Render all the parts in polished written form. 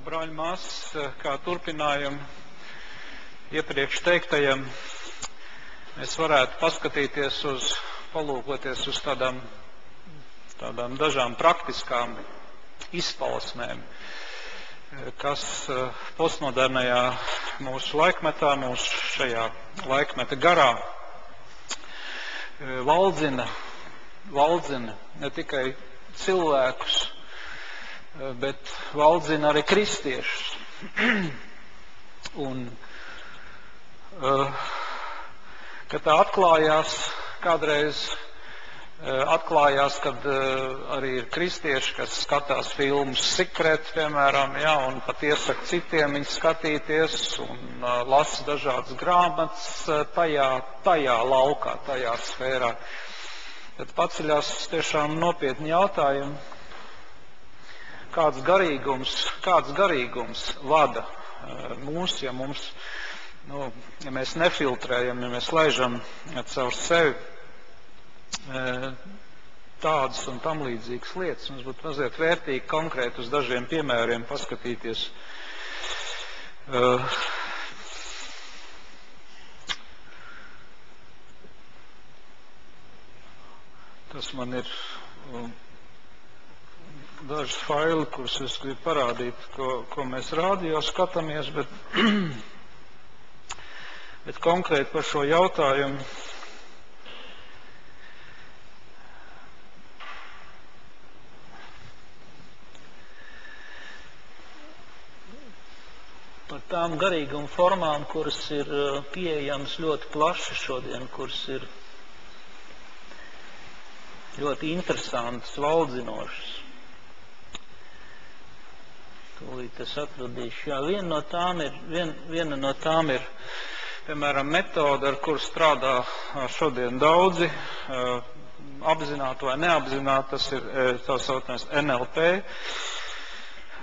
Brāļi, māsas, kā turpinājumu iepriekš teiktajam, mēs varētu paskatīties palūkoties uz tādām dažām praktiskām izpausmēm, kas postmodernajā mūsu laikmetā, mūsu šajā laikmeta garā valdzina ne tikai cilvēkus, bet valdzina arī kristiešus. Un, kad tā kādreiz atklājās, kad arī ir kristieši, kas skatās filmas Secret, piemēram, ja, un pat iesaka citiem viņus skatīties un lasa dažādas grāmatas tajā laukā, tajā sfērā. Tad paceļās tiešām nopietni jautājumi, kāds garīgums vada mūs, ja mēs nefiltrējam, ja mēs laižam caur sevi tādas un tam līdzīgas lietas. Mums būtu mazliet vērtīgi konkrēti uz dažiem piemēriem paskatīties. Tas man ir daži faili, kurus es gribu parādīt, ko mēs rādio skatāmies, bet konkrēti par šo jautājumu. Par tām garīguma formām, kuras ir pieejamas ļoti plaši šodien, kuras ir ļoti interesantas, valdzinošas. Tūlīt es atradīšu. Jā, viena no tām ir, piemēram, metode, ar kuru strādā šodien daudzi, apzināti vai neapzināti, tas ir tā saucamais NLP.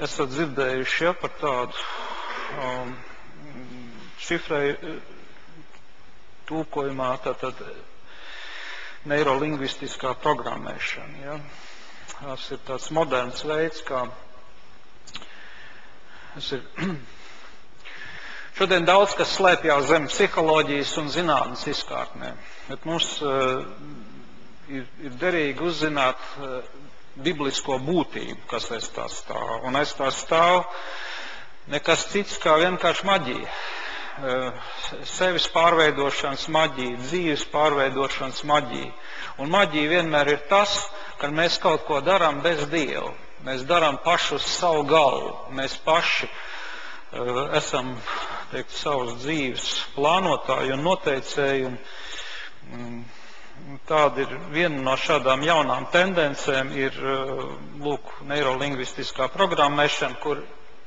Esat dzirdējuši, ja, par tādu šifrēju tulkojumā, tātad neirolingvistiskā programmēšana. Ja. Tas ir tāds moderns veids, kā šodien daudz kas slēpjas zem psiholoģijas un zinātnes izkārtnēm, bet mums ir derīgi uzzināt biblisko būtību, kas aiz tā stāv. Un aiz tā stāv nekas cits kā vienkārši maģija. Sevis pārveidošanas maģija, dzīves pārveidošanas maģija. Un maģija vienmēr ir tas, ka mēs kaut ko darām bez Dieva. Mēs darām paši uz savu galvu. Mēs paši esam, teikt, savas dzīves plānotāji un noteicēji. Tāda ir viena no šādām jaunām tendencēm, ir lūk, neirolingvistiskā programmēšana, kur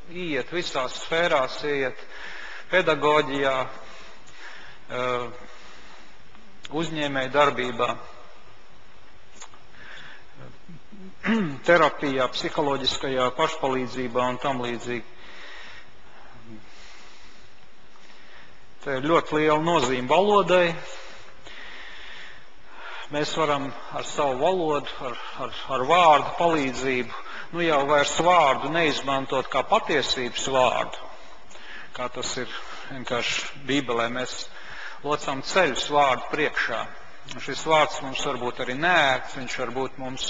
iet visās sfērās, iet pedagoģijā, uzņēmēju darbībā, terapijā, psiholoģiskajā pašpalīdzībā un tam līdzīgi. Te ir ļoti liela nozīme valodai. Mēs varam ar savu valodu, ar vārdu palīdzību, jau vairs vārdu neizmantot kā patiesības vārdu, kā tas ir vienkārši Bībelē. Mēs locam ceļus vārdu priekšā. Un šis vārds mums varbūt arī neērts, viņš varbūt mums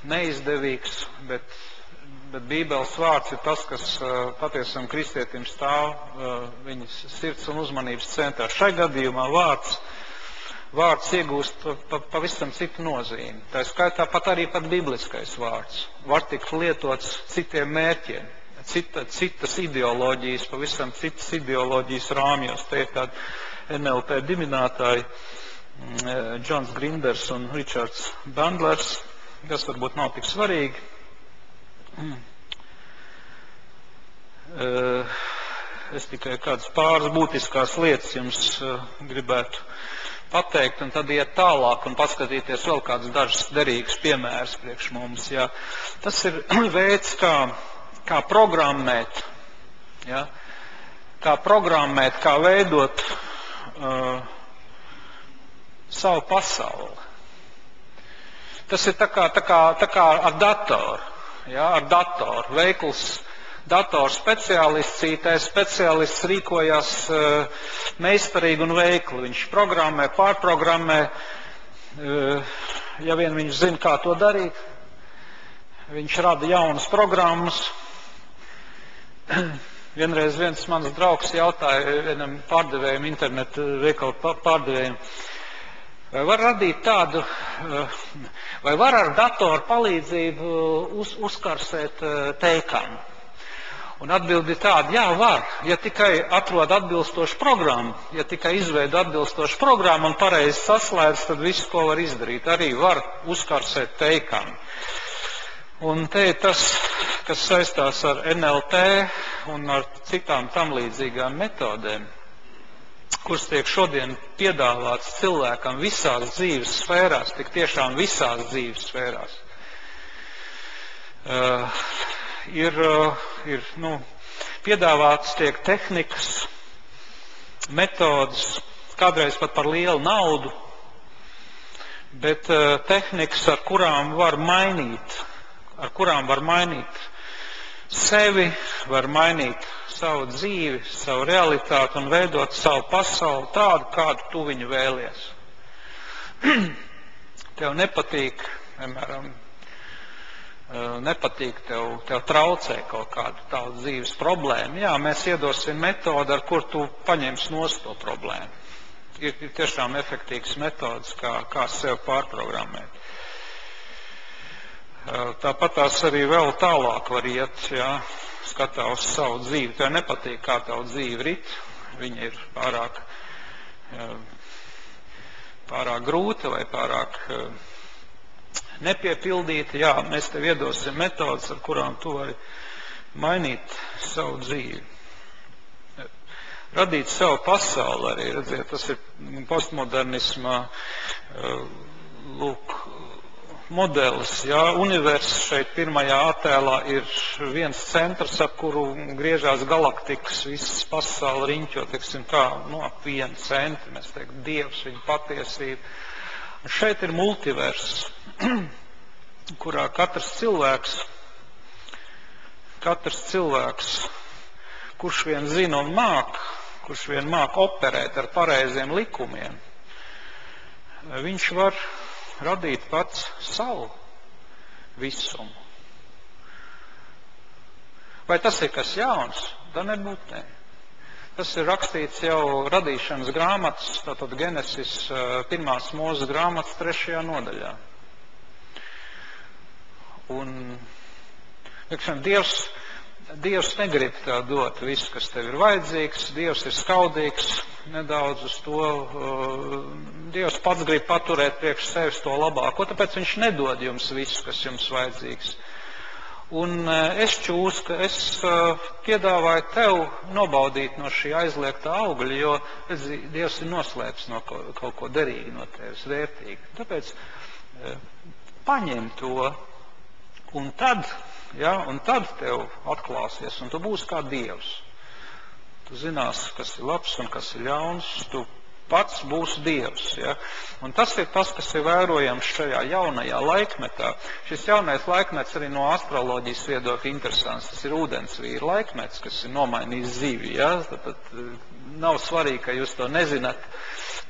neizdevīgs, bet Bībeles vārds ir tas, kas patiesam kristietim stāv viņas sirds un uzmanības centrā. Šai gadījumā vārds iegūst pavisam citu nozīmi. Tā skaitā pat bibliskais vārds var tikt lietots citiem mērķiem, citas ideoloģijas, pavisam citas ideoloģijas rāmjos. Te ir tādi NLP dibinātāji Džons Grinders un Richards Bandlers, kas varbūt nav tik svarīgi. Es tikai kādas pāris būtiskās lietas jums gribētu pateikt, un tad iet tālāk un paskatīties vēl kādas dažas derīgas piemēras priekš mums. Ja. Tas ir veids, kā programmēt, ja, kā veidot savu pasauli. Tas ir tā kā ar datoru. ar datoru. Veikls datoru speciālists, IT speciālists rīkojās meistarīgi un veikli. Viņš programmē, pārprogrammē, ja vien viņš zina, kā to darīt. Viņš rada jaunas programmas. Vienreiz viens mans draugs jautāja vienam pārdevējam, internetu veikalu pārdevējam, vai var radīt tādu, vai var ar datoru palīdzību uzkarsēt teikanu? Un atbildi tāda, jā, var, ja tikai atrod atbilstošu programmu, ja tikai izveido atbilstošu programmu un pareizi saslēdz, tad visu, ko var izdarīt, arī var uzkarsēt teikanu. Un te ir tas, kas saistās ar NLP un ar citām tam līdzīgām metodēm, kuras tiek šodien piedāvāts cilvēkam visās dzīves sfērās, tik tiešām visās dzīves sfērās. Piedāvāts tiek tehnikas, metodas, kādreiz pat par lielu naudu, bet tehnikas, ar kurām var mainīt sevi, var mainīt savu dzīvi, savu realitāti un veidot savu pasauli tādu, kādu tu viņu vēlies. Tev nepatīk, piemēram, tev traucē kaut kādu tavu dzīves problēmu. Jā, mēs iedosim metodu, ar kur tu paņemsi nost to problēmu. Ir tiešām efektīvs metods, kā sev pārprogrammēt. Tāpat tās arī vēl tālāk var iet, skatā uz savu dzīvi. Tev nepatīk, kā tavu dzīvi rit, viņa ir pārāk grūta vai pārāk nepiepildīta. Jā, mēs tev iedosim metodas, ar kurām tu vari mainīt savu dzīvi. Radīt savu pasauli arī, redziet, tas ir postmodernisma, modelis, universs šeit pirmajā attēlā ir viens centrs, ap kuru griežās galaktikas, visas pasauli riņķo, teiksim tā, ap 1 centi, mēs teiktu, Dievs, viņa patiesība. Un šeit ir multiverss, kurā katrs cilvēks, kurš vien zina un kurš vien māk operēt ar pareiziem likumiem, viņš var radīt pats savu visumu. Vai tas ir kas jauns? Tā nebūtu, ne. Tas ir rakstīts jau radīšanas grāmatas, tātad Genesis 1. mūzes grāmatas 3. nodaļā. Un, Dievs negrib tā dot visu, kas tev ir vajadzīgs. Dievs ir skaudīgs nedaudz uz to. Dievs pats grib paturēt priekš sevis to labāko, tāpēc viņš nedod jums visu, kas jums vajadzīgs. Un es piedāvāju tev nobaudīt no šī aizliegtā augļa, jo Dievs ir noslēpis no kaut ko derīgi no tevis, vērtīgi. Tāpēc paņem to, un tad tev atklāsies, un tu būsi kā Dievs. Tu zināsi, kas ir labs un kas ir ļauns, tu pats būsi Dievs. Un tas ir tas, kas ir vērojams šajā jaunajā laikmetā. Šis jaunais laikmets arī no astroloģijas viedokļa interesants. Tas ir ūdensvīra laikmets, kas ir nomainījis zivi. Tad nav svarīgi, ka jūs to nezināt,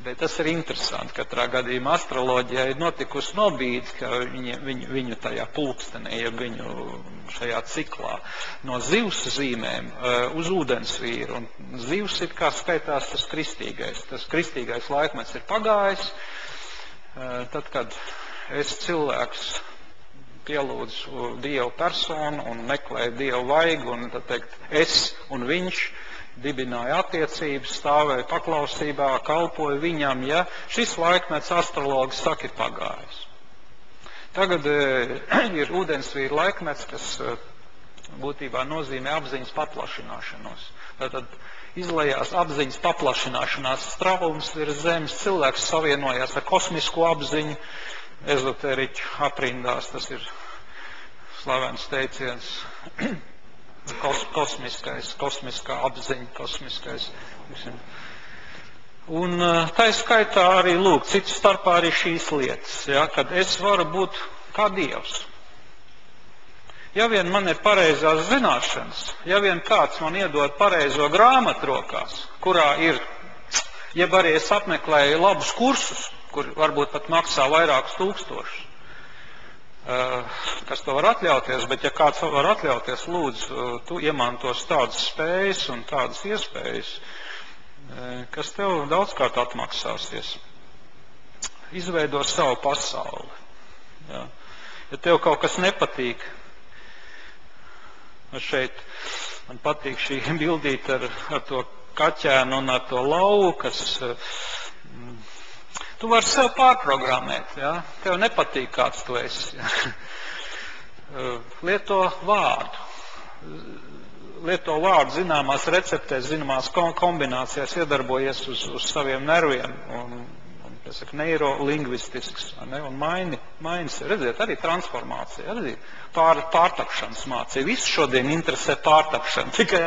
bet tas ir interesanti. Katrā gadījumā astroloģijā ir notikusi nobīde, ka viņu tajā pulkstenī, ja viņu šajā ciklā no zivs zīmēm uz ūdensvīru. Un zivs ir kā skaitās tas kristīgais. Tas kristīgais laikmets ir pagājis. Tad, kad es cilvēks pielūdzu Dievu personu un meklēju Dievu vaigu, un tad teikt, es un viņš dibināja attiecības, stāvēja paklausībā, kalpoja viņam, šis laikmets astrologi saka ir pagājis. Tagad ir ūdensvīra laikmets, kas būtībā nozīmē apziņas paplašināšanos. Tātad izlejās apziņas paplašināšanās straums virs zemes, cilvēks savienojās ar kosmisko apziņu, ezoteriķu aprindās, tas ir slavens teiciens, kosmiskā apziņa, kosmiskais. Un tā skaitā arī lūk, citu starpā arī šīs lietas, kad es varu būt kā Dievs. Ja vien man ir pareizās zināšanas, ja vien kāds man iedod pareizo grāmatu rokās, kurā ir, jeb arī es apmeklēju labus kursus, kur varbūt pat maksā vairākus tūkstošus, kas to var atļauties, bet ja kāds var atļauties, lūdzu, tu iemantos tādas spējas un tādas iespējas, kas tev daudzkārt atmaksāsies. Izveido savu pasauli. Ja, ja tev kaut kas nepatīk, šeit man patīk šī bildīte ar to kaķēnu un ar to lauvu, kas tu vari sev pārprogrammēt, ja? Tev nepatīk, kāds tu esi. Ja? Lieto vārdu. Lieto vārdu zināmās receptēs, zināmās kombinācijās, iedarbojies uz saviem nerviem un neirolingvistisks, ne? Un mainas, redziet, arī transformācija, arī pārtapšanas mācīja. Viss šodien interesē pārtapšana, tikai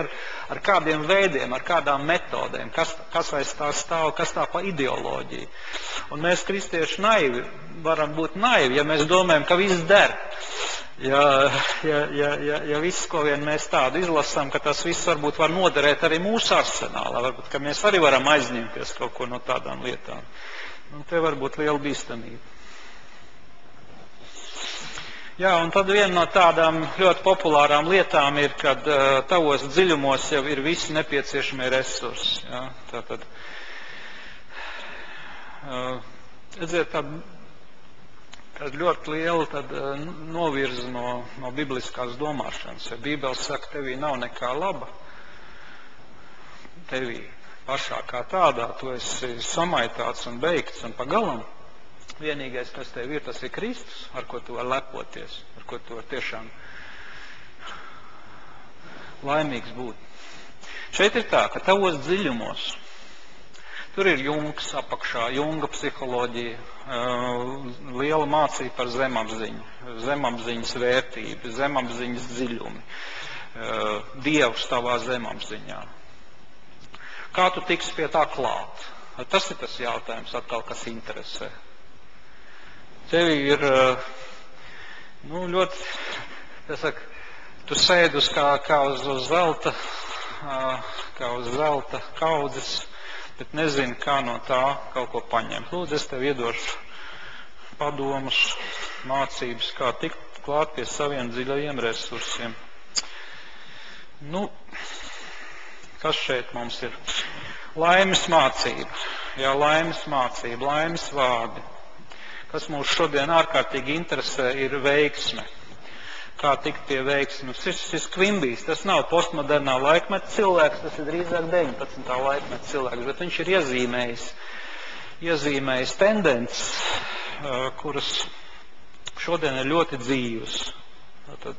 ar kādiem veidiem, ar kādām metodēm, kas aiz tā stāv, kas tā pa ideoloģiju. Un mēs, kristieši, naivi, varam būt naivi, ja mēs domājam, ka viss der. Ja viss, ko vien mēs tādu izlasām, ka tas viss varbūt var noderēt arī mūsu arsenālā, varbūt, ka mēs arī varam aizņemties kaut ko no tādām lietām. Un te var būt liela bīstamība. Jā, un tad viena no tādām ļoti populārām lietām ir, kad tavos dziļumos jau ir visi nepieciešamie resursi. Jā, tātad, redziet, tad ļoti liela novirza no bibliskās domāšanas. Ja Bībele saka, tevī nav nekā laba, tevī pašā kā tādā, tu esi samaitāts un beigts un pagalam. Vienīgais, kas tev ir, tas ir Kristus, ar ko tu var lepoties, ar ko tu var tiešām laimīgs būt. Šeit ir tā, ka tavos dziļumos, tur ir Jungs apakšā, Junga psiholoģija, liela mācība par zemapziņu, zemapziņas vērtību, zemapziņas dziļumi, Dievs tavā zemapziņā. Kā tu tiksi pie tā klāt? Tas ir tas jautājums atkal, kas interesē. Tevi ir ļoti, tu sēdi kā uz zelta kaudzes, bet nezini, kā no tā kaut ko paņemt. Lūdzu, es tev iedošu padomus, mācības, kā tikt klāt pie saviem dziļajiem resursiem. Kas šeit mums ir? Laimes mācība. Jā, laimes mācība, laimes vārdi. Kas mūs šodien ārkārtīgi interesē, ir veiksme. Kā tikt pie veiksmes? Šis Kvimbijs, tas nav postmodernā laikmeta cilvēks, tas ir drīzāk 19. laikmeta cilvēks, bet viņš ir iezīmējis tendences, kuras šodien ir ļoti dzīvas. Tātad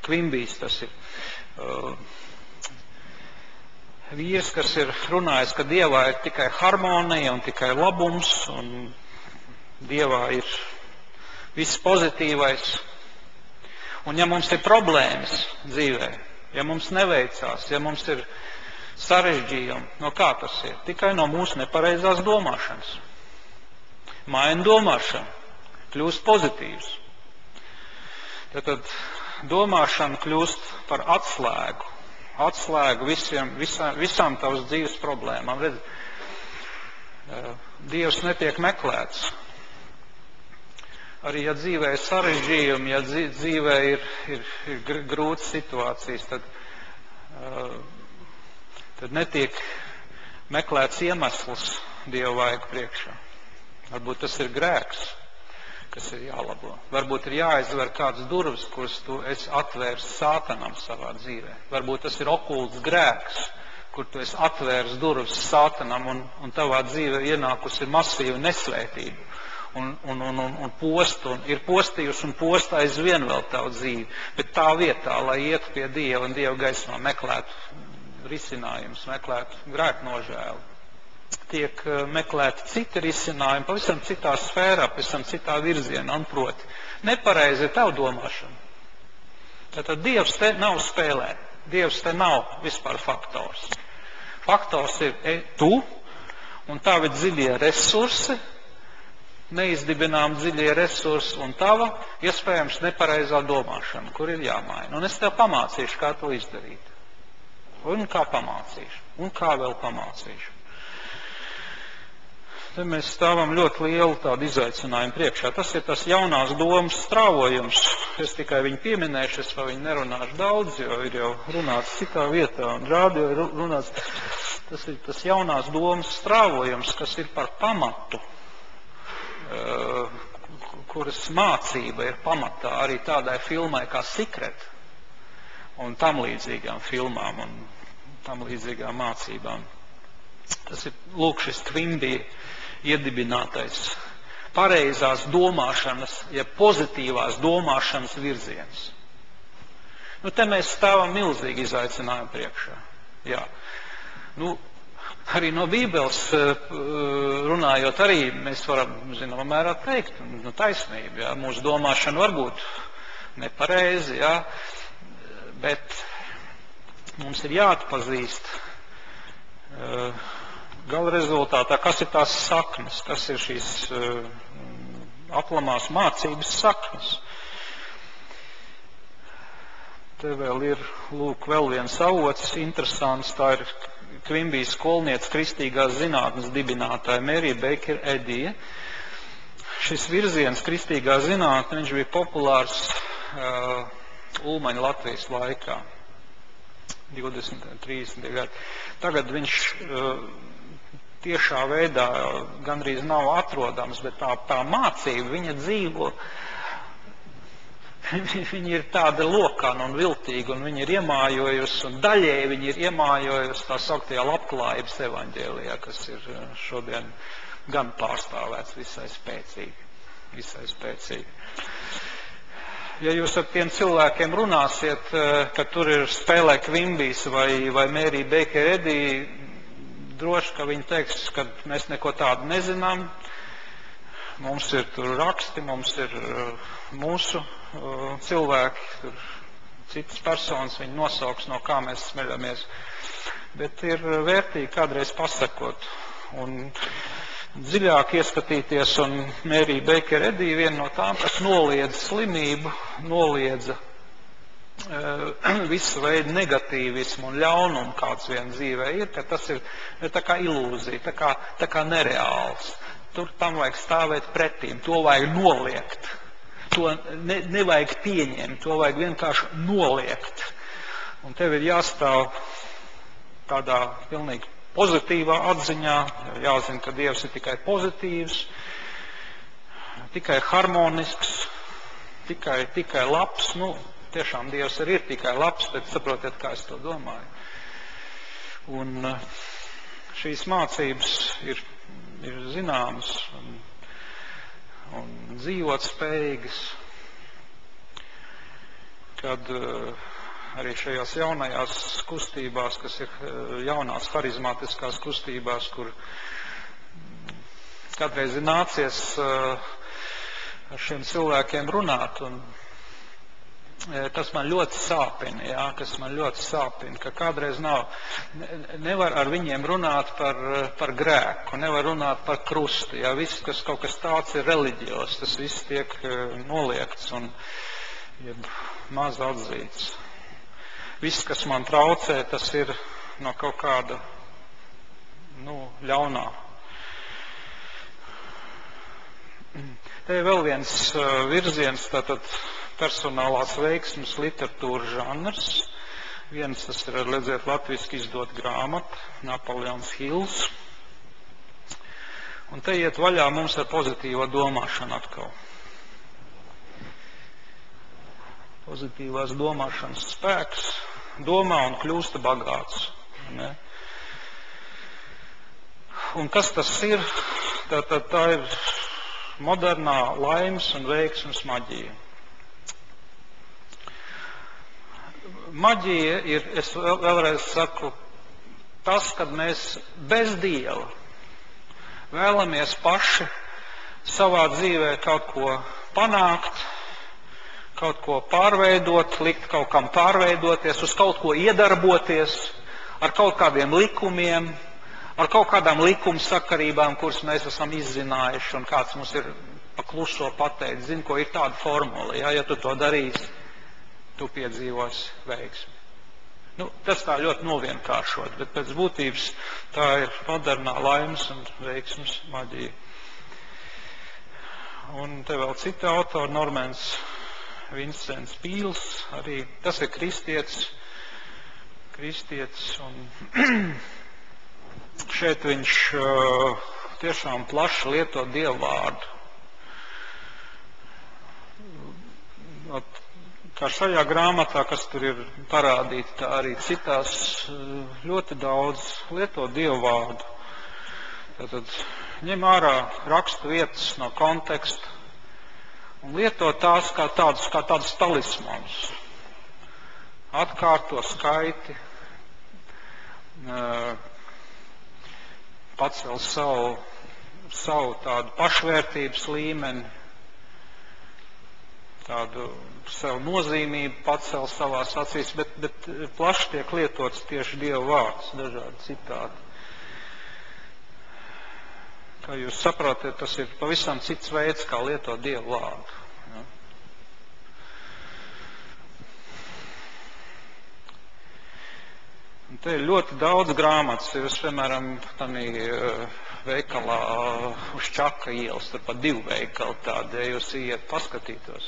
Kvimbijs tas ir vīrs, kas ir runājis, ka Dievā ir tikai harmonija un tikai labums, un Dievā ir viss pozitīvais. Un ja mums ir problēmas dzīvē, ja mums neveicās, ja mums ir sarežģījumi, no kā tas ir? Tikai no mūsu nepareizās domāšanas. Maina domāšana, kļūst pozitīvs. Tad domāšana kļūst par atslēgu visām tavas dzīves problēmām. Redz, Dievs netiek meklēts. Arī ja dzīvē ir sarežģījumi, ja dzīvē ir grūtas situācijas, tad netiek meklēts iemesls Dieva vaigu priekšā. Varbūt tas ir grēks, kas ir jālabo. Varbūt ir jāizver kādas durvis, kuras tu esi atvērs sātanam savā dzīvē. Varbūt tas ir okults grēks, kur tu esi atvērs durvis sātanam un tavā dzīvē ienākusi masīva nesvētība. Un postu, un ir postījusi un posta aizvien vēl tavu dzīvi. Bet tā vietā, lai ietu pie Dieva un Dieva gaismā meklētu risinājumus, meklētu grēku nožēlu, tiek meklēti citi risinājumi, pavisam citā sfērā, pavisam citā virzienā, un proti, nepareizi ir tavu domāšana. Tātad Dievs te nav spēlē, Dievs te nav vispār faktors. Faktors ir tu un tavi dziļie resursi, neizdibinām dziļie resursi un tava, iespējams, nepareizā domāšana, kur ir jāmaina. Un es tev pamācīšu, kā to izdarīt. Un kā pamācīšu. Un kā vēl pamācīšu. Te mēs stāvam ļoti lielu tādu izaicinājumu priekšā. Tas ir tas jaunās domas strāvojums. Es tikai viņu pieminēšu, es par viņu nerunāšu daudz, jo ir jau runāts citā vietā un rādio ir runāts. Tas ir tas jaunās domas strāvojums, kas ir par pamatu, kuras mācība ir pamatā arī tādai filmai kā Secret un tam līdzīgām filmām un tam līdzīgām mācībām. Tas ir, lūk, šis Quimby iedibinātais pareizās domāšanas, ja pozitīvās domāšanas virziens. Nu, te mēs stāvam milzīgi izaicinājumu priekšā. Jā. Nu, arī no Bībeles runājot, arī mēs varam, zināmā mērā teikt, nu, taisnība, jā, mūsu domāšana var būt nepareizi, jā, bet mums ir jāatpazīst gala rezultātā, kas ir tās saknes, kas ir šīs aplamās mācības saknes. Te vēl ir, lūk, vēl viens avots interesants, tā ir Quimby skolniece kristīgās zinātnes dibinātāja Mērija Beikera Edija. Šis virziens kristīgā zinātne, viņš bija populārs Ulmaņa Latvijas laikā, 20, 30 gadi. Tagad viņš tiešā veidā gandrīz nav atrodams, bet tā mācība, viņa dzīvo, viņa ir tāda lokāna un viltīga, un viņa ir iemājojusi, un daļēji viņa ir iemājojusi tā sauktajā labklājības evaņģēlijā, kas ir šodien gan pārstāvēts visai spēcīgi. Ja jūs ar tiem cilvēkiem runāsiet, ka tur ir spēlē Quimbys vai Mērija Beikera Edija, droši, ka viņi teiks, ka mēs neko tādu nezinām. Mums ir tur raksti, mums ir mūsu cilvēki, tur citas personas, viņi nosauks, no kā mēs smeļamies. Bet ir vērtīgi kādreiz pasakot un dziļāk ieskatīties, un Mērija Beikera Edija viena no tām, kas noliedza slimību, noliedza visu veidu negatīvismu un ļaunumu, kāds vien dzīvē ir, ka tas ir tā kā ilūzija, tā kā nereāls. Tur tam vajag stāvēt pretīm, to vajag noliegt, to nevajag pieņemt, to vajag vienkārši noliegt. Un tev ir jāstāv tādā pilnīgi pozitīvā atziņā, jāzina, ka Dievs ir tikai pozitīvs, tikai harmonisks, tikai labs, nu, tiešām Dievs arī ir tikai labs, bet saprotiet, kā es to domāju. Un šīs mācības ir zināmas un dzīvot spējīgas, kad arī šajās jaunajās kustībās, kas ir jaunās harizmātiskās kustībās, kur kādreiz ir nācies ar šiem cilvēkiem runāt, un tas man ļoti sāpina, jā, ka kādreiz nevar ar viņiem runāt par grēku, nevar runāt par krustu, jā, viss, kas kaut kas tāds ir reliģijos, tas viss tiek noliegts un maz atzīts. Viss, kas man traucē, tas ir no kaut kāda, ļaunā. Te ir vēl viens virziens, tātad personālās veiksmes literatūra žanrs. Viens tas ir, redziet, latviski izdot grāmatu, Napoleons Hills. Un te iet vaļā mums ar pozitīvo domāšanu atkal. Pozitīvās domāšanas spēks domā un kļūsta bagāts. Ne? Un kas tas ir? Tā ir modernā laimes un veiksmes maģija. Maģija ir, es vēlreiz saku, tas, kad mēs bez Dieva vēlamies paši savā dzīvē kaut ko panākt, kaut ko pārveidot, likt kaut kam pārveidoties, uz kaut ko iedarboties, ar kaut kādiem likumiem, ar kaut kādām likumsakarībām, kuras mēs esam izzinājuši, un kāds mums ir pa kluso pateicis, zini, ko ir tāda formula, ja tu to darīsi, tu piedzīvosi veiksmi. Tas tā ļoti novienkāršot, bet pēc būtības tā ir modernā laimes un veiksmes maģija. Un te vēl citi autori, Normans Vincents Pīls, arī tas ir kristietis, un šeit viņš tiešām plaši lieto Dievu vārdu. Kā šajā grāmatā, kas tur ir parādīta, tā arī citās ļoti daudz lieto Dievu vārdu. Tātad ņem ārā rakstu vietas no konteksta un lieto tās kā tādus talismanus. Atkārto skaiti, pacel savu tādu pašvērtības līmeni, tādu sev nozīmību pacel savās acīs, bet plaši tiek lietots tieši Dieva vārds, dažādi citādi. Kā jūs saprotat, tas ir pavisam cits veids, kā lietot Dieva vārdu. Ja? Un te ir ļoti daudz grāmatas. Es, piemēram, tādā veikalā uz Čaka ielas, tur pat 2 veikali tādi, ja jūs iet paskatītos.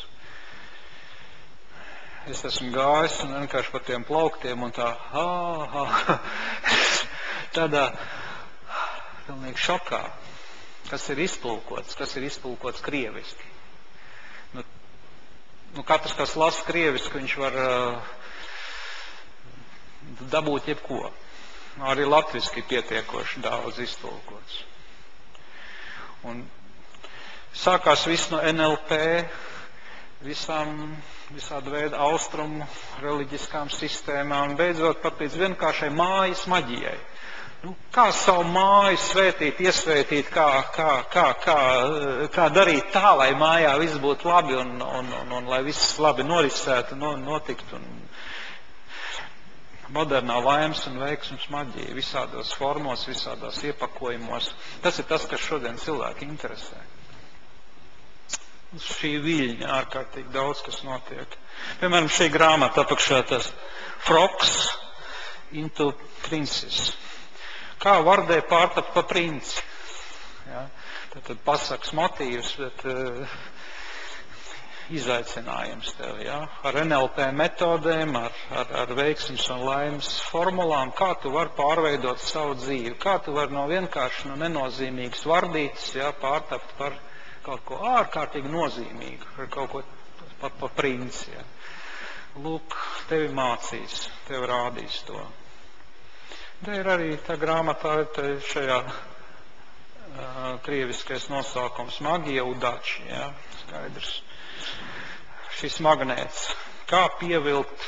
Es esmu gājis un vienkārši par tiem plauktiem un tādā pilnīgi šokā, kas ir iztulkots krieviski. Katrs, kas lasa krieviski, viņš var dabūt jebko. Arī latviski pietiekoši daudz iztulkots. Un sākās viss no NLP, visāda veida austrumu reliģiskām sistēmām, beidzot pat līdz vienkāršai mājas maģijai. Kā savu māju svētīt, iesvētīt, kā darīt tā, lai mājā viss būtu labi un lai viss labi norisētu, notiktu. Modernā laimes un veiksmes maģija visādos formos, visādās iepakojumos. Tas ir tas, kas šodien cilvēki interesē. Šī viļņa ārkārtīgi daudz, kas notiek. Piemēram, šī grāmata apakšā tas Frogs into Princess. Kā vardē pārtapt pa princi. Ja? Tad pasakas motīvs, bet izaicinājums tev. Ja? Ar NLP metodēm, ar veiksmes un laimes formulām, kā tu vari pārveidot savu dzīvi, kā tu vari no vienkārši nenozīmīgas vardītes, ja, pārtapt par kaut ko ārkārtīgi nozīmīgu, par kaut ko pa princi. Ja. Lūk, tevi mācīs, tevi rādīs to. Te ir arī tā grāmatā, šajā krieviskais nosaukums Magija Udači, ja, skaidrs. Šis magnēts, kā pievilkt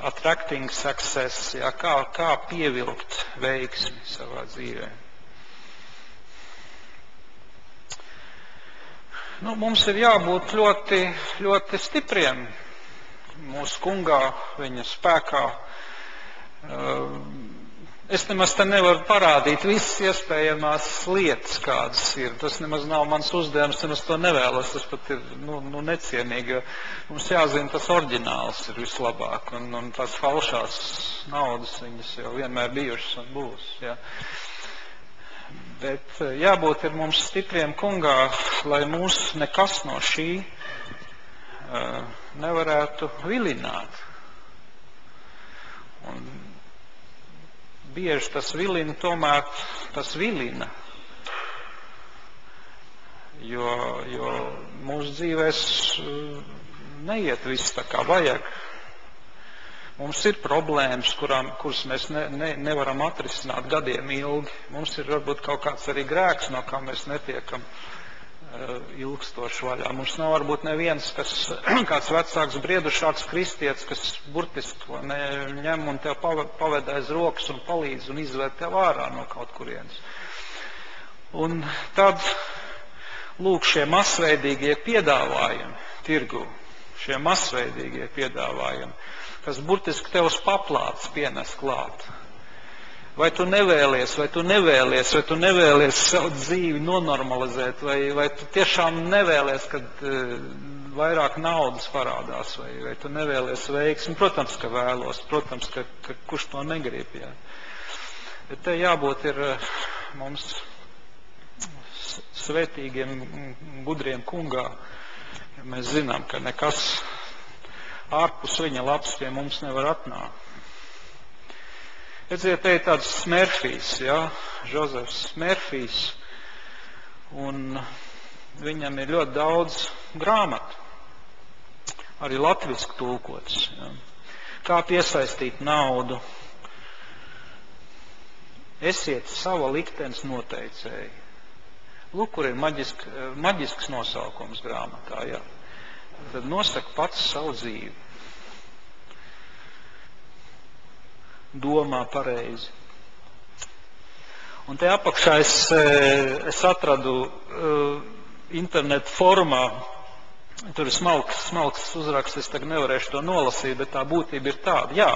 attracting success, ja, kā pievilkt veiksmi savā dzīvē. Mums ir jābūt ļoti, ļoti stipriem mūsu kungā, viņa spēkā. Es nemaz te nevaru parādīt visas iespējamās lietas, kādas ir. Tas nemaz nav mans uzdevums, un es to nevēlos. Tas pat ir necienīgi, jo mums jāzina, tas oriģināls ir vislabāk, un tās falšās naudas viņas jau vienmēr bijušas un būs. Ja. Bet jābūt ir mums stipriem kungā, lai mūs nekas no šī nevarētu vilināt. Un bieži tas vilina, tomēr tas vilina. Jo mūsu dzīvēs neiet viss tā kā vajag. Mums ir problēmas, kuras mēs nevaram atrisināt gadiem ilgi. Mums ir varbūt kaut kāds arī grēks, no kā mēs netiekam ilgstoši vaļā. Mums nav varbūt neviens, kāds vecāks, briedušāks kristietis, kas burtiski ņem un tev paved aiz rokas un palīdz un izved tev ārā no kaut kurienes. Un tad, lūk, šie masveidīgie piedāvājumi tirgu, šie masveidīgie piedāvājumi, kas burtiski tev uz paplātes pienes klāt. Vai tu nevēlies savu dzīvi nonormalizēt, vai tu tiešām nevēlies, kad vairāk naudas parādās, vai tu nevēlies veiksmi? Protams, ka vēlos, protams, ka kurš to negrib, jā. Bet te jābūt ir mums svētīgiem, gudriem kungā, ja mēs zinām, ka nekas ārpus viņa labs pie mums nevar atnākt. Redziet, te ir tāds Smērfijs, jā, Žozefs Smērfijs, un viņam ir ļoti daudz grāmatu, arī latviski tulkots, jā. Kā piesaistīt naudu. Esiet sava liktenes noteicēji. Lūk, kur ir maģisks nosaukums grāmatā, jā. Tad nosaka pats savu dzīvi. Domā pareizi. Un te apakšā es atradu internetu formā, tur ir smalks uzraksts, es tagad nevarēšu to nolasīt, bet tā būtība ir tāda. Jā,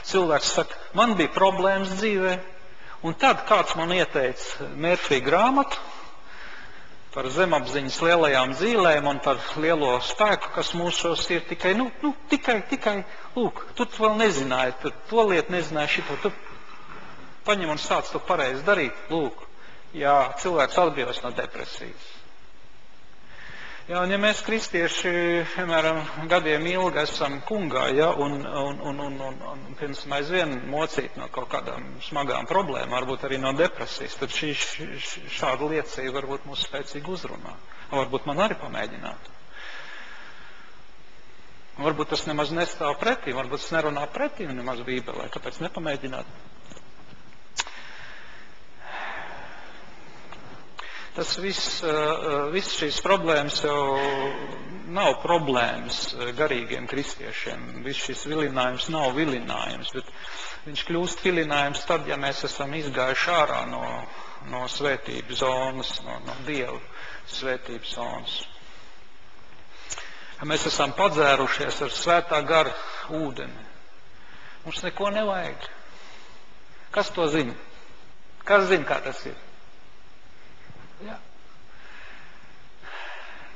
cilvēks saka, man bija problēmas dzīvē, un tad kāds man ieteica Mērfija grāmatu par zemapziņas lielajām zīlēm un par lielo spēku, kas mūsos ir tikai, tikai, lūk, tu vēl nezināji, to lietu nezināji, šito, tu paņem un sāc to pareizi darīt, lūk, jā, cilvēks atbrīvojas no depresijas. Jā, un ja mēs kristieši, piemēram, gadiem ilgi esam kungā, ja, un piemēram, aizvien mocīt no kaut kādām smagām problēmām, varbūt arī no depresijas, tad šāda liecība varbūt mūs spēcīgi uzrunā. Varbūt man arī pamēģināt. Varbūt tas nemaz nestāv pretī, varbūt tas nerunā pretī nemaz Bībelē, kāpēc nepamēģināt? Tas viss šīs problēmas jau nav problēmas garīgiem kristiešiem. Viss šis vilinājums nav vilinājums, bet viņš kļūst vilinājums tad, ja mēs esam izgājuši ārā no svētības zonas, no Dieva svētības zonas. Ja mēs esam padzērušies ar svētā gara ūdeni, mums neko nevajag. Kas to zina? Kas zina, kā tas ir? Jā.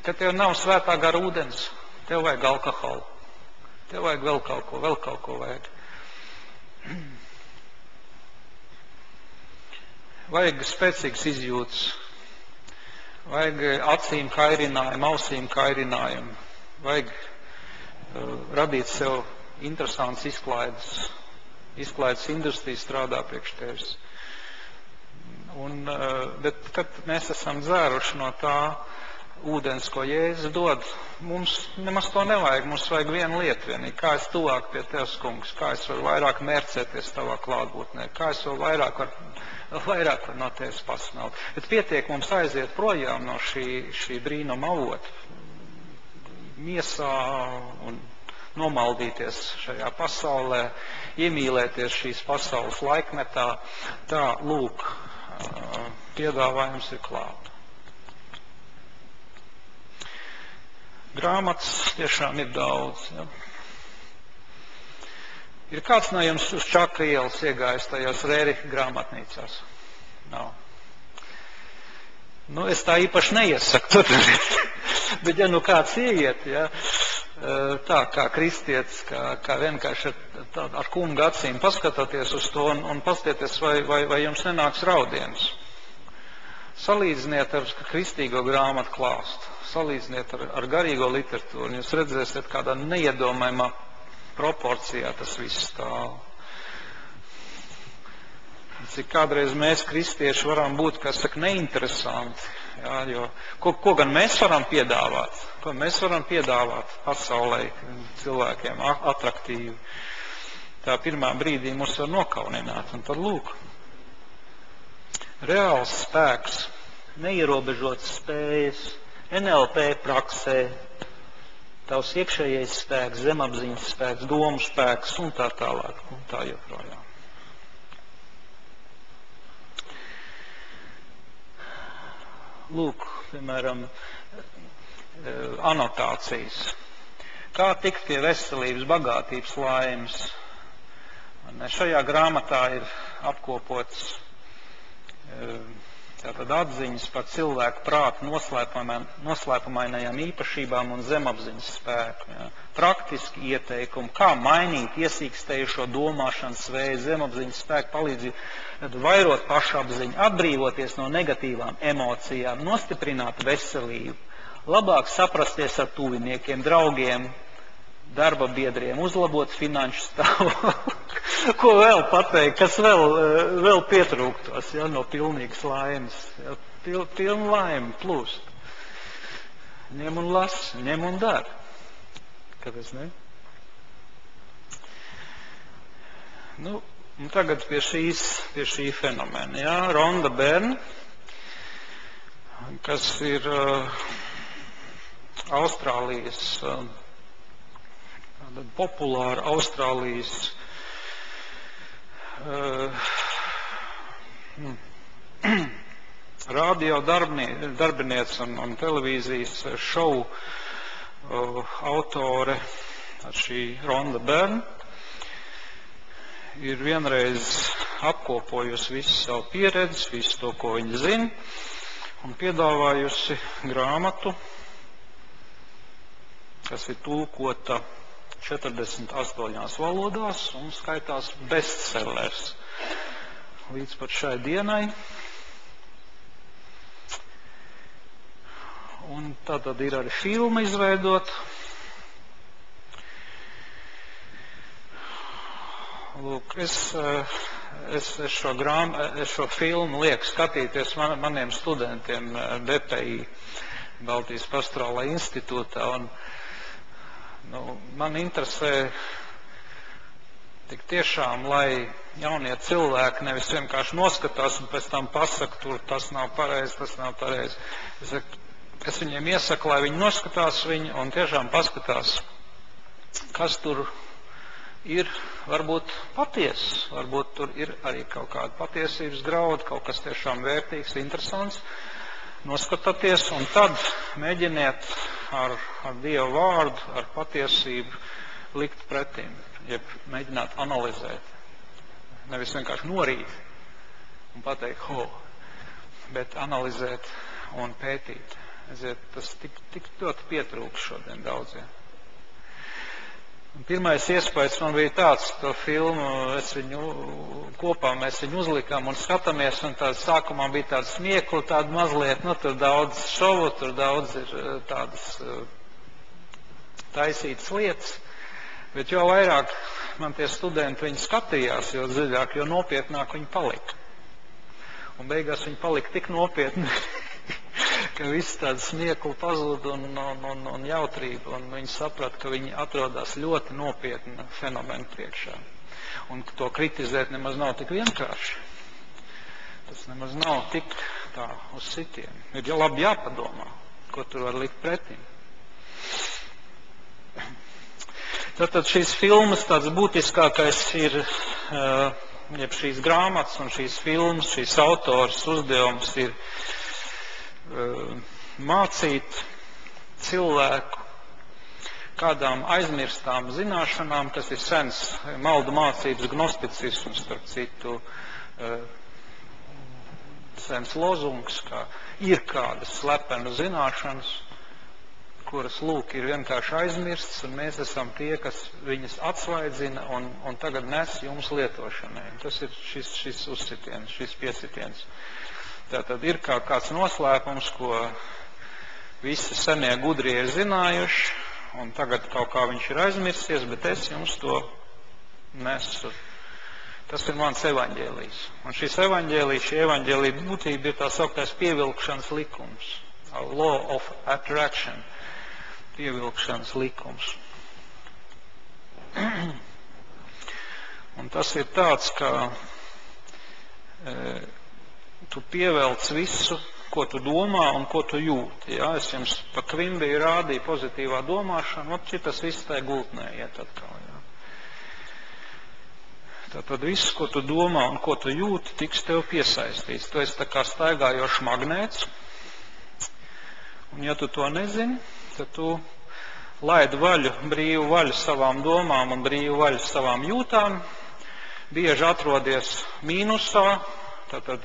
Kad tev nav svētā gara ūdens, tev vajag alkoholu, tev vajag vēl kaut ko vajag. Vajag spēcīgas izjūtas, vajag acīm kairinājumu, ausīm kairinājumu, vajag radīt sev interesants izklaides industrija strādā priekš tevis. Bet, kad mēs esam dzēruši no tā ūdens, ko Jēzus dod, mums nemaz to nevajag. Mums vajag vienu lietu vienīgi. Kā es tuvāk pie Tevs, kungs, kā es varu vairāk mērcēties Tavā klātbūtnē, kā es varu vairāk no Tevis pasmelt. Bet pietiek mums aiziet projām no šī brīnuma avota, miesā un nomaldīties šajā pasaulē, iemīlēties šīs pasaules laikmetā. Tā, lūk, piedāvājums ir klāt. Grāmatas tiešām ir daudz. Ja? Ir kāds no jums uz Čakra ielas iegājis tajos Rērika grāmatnīcās? Nav. Es tā īpaši neiesaku tur. Bet ja kāds ieiet, ja, tā kā kristietis, kā vienkārši ar kunga acīm paskatoties uz to un paskatieties, vai jums nenāks raudiens. Salīdziniet ar kristīgo grāmatu klāstu, salīdziniet ar garīgo literatūru, un jūs redzēsiet, kādā neiedomājumā proporcijā tas viss stāv. Cik kādreiz mēs kristieši varam būt, kā saka, neinteresanti. Jā, jo, ko gan mēs varam piedāvāt? Ko mēs varam piedāvāt pasaulē cilvēkiem atraktīvi? Tā pirmā brīdī mūs var nokaunināt. Un tad lūk, reāls spēks, neierobežotas spējas, NLP praksē, tavs iekšējais spēks, zemapziņas spēks, domu spēks un tā tālāk un tā joprojām. Lūk, piemēram, anotācijas. Kā tikt pie veselības, bagātības, laimes? Šajā grāmatā ir apkopots tātad atziņas par cilvēku prātu noslēpumainajām īpašībām un zemapziņas spēku. Ja. Praktiski ieteikumi, kā mainīt iesīkstējušo domāšanas vēju, zemapziņas spēku palīdzību, tad vairot pašapziņu, atbrīvoties no negatīvām emocijām, nostiprināt veselību, labāk saprasties ar tuviniekiem, draugiem, darba biedriem, uzlabot finanšu stāvokli. Ko vēl pateikt, kas vēl pietrūktos, ja, no pilnīgas laimes. Ja, pilna laime plūst. Ņem un lasi, ņem un dara. Kāpēc ne? Nu, un tagad pie šī fenomena. Ja, Rhonda Byrne, kas ir Austrālijas populāra Austrālijas radio darbiniece un televīzijas šovu autore, šī Rhonda Byrne, ir vienreiz apkopojusi visu savu pieredzi, visu to, ko viņa zina, un piedāvājusi grāmatu, kas ir tulkota 48 valodās un skaitās bestsellers līdz pat šai dienai. Un tātad ir arī filma izveidot. Lūk, es šo filmu lieku skatīties maniem studentiem BPI, Baltijas Pastorālajā institūtā, un man interesē tik tiešām, lai jaunie cilvēki nevis vienkārši noskatās un pēc tam pasaka, tur tas nav pareizi, tas nav pareizi. Es viņiem iesaku, lai viņi noskatās viņu un tiešām paskatās, kas tur ir varbūt patiesas, varbūt tur ir arī kaut kāda patiesības grauda, kaut kas tiešām vērtīgs, interesants. Noskatieties un tad mēģiniet ar Dievu vārdu, ar patiesību likt pretim, jeb mēģināt analizēt. Nevis vienkārši norīt un pateikt, bet analizēt un pētīt. Tas tik ļoti pietrūks šodien daudziem. Pirmais iespējas man bija tāds, to filmu mēs viņu uzlikām un skatāmies, un sākumā bija tāds smiekli, tāda mazliet, tur daudz šovu, tur daudz ir tādas taisītas lietas, bet jo vairāk man tie studenti viņi skatījās, jo dziļāk, jo nopietnāk viņi palika. Un beigās viņi palika tik nopietni, ka viss tāds smiekli pazuda un jautrība, un viņi saprata, ka viņi atrodas ļoti nopietna fenomena priekšā. Un to kritizēt nemaz nav tik vienkārši. Tas nemaz nav tik tā uz sitienu. Ir labi jāpadomā, ko tur var likt pretim. Tātad šīs filmas tāds būtiskākais ir, jeb šīs grāmatas un šīs filmas, šīs autors uzdevums ir mācīt cilvēku kādām aizmirstām zināšanām, kas ir sens maldu mācības gnosticisms, starp citu sens lozungs, ka ir kādas slepenas zināšanas, kuras lūk ir vienkārši aizmirstas, un mēs esam tie, kas viņas atsvaidzina un tagad nes jums lietošanai. Tas ir šis uzsitiens, šis piesitiens. Tātad ir kāds noslēpums, ko visi senie gudrie ir zinājuši, un tagad kaut kā viņš ir aizmirsies, bet es jums to nesu. Tas ir mans evaņģēlijs. Un šī evaņģēlija būtība ir tā sauktais pievilkšanas likums. Law of attraction. Pievilkšanas likums. Un tas ir tāds, ka tu pievelc visu, ko tu domā un ko tu jūti. Ja? Es jums pa Kvimbiju rādīju pozitīvā domāšana, tas viss tā gultnē iet atkal. Ja? Tātad viss, ko tu domā un ko tu jūti, tiks tev piesaistīts. Tu esi tā kā staigājošs magnēts. Un ja tu to nezini, tad tu laidi brīvu vaļu savām domām un brīvu vaļu savām jūtām. bieži atrodies mīnusā, tātad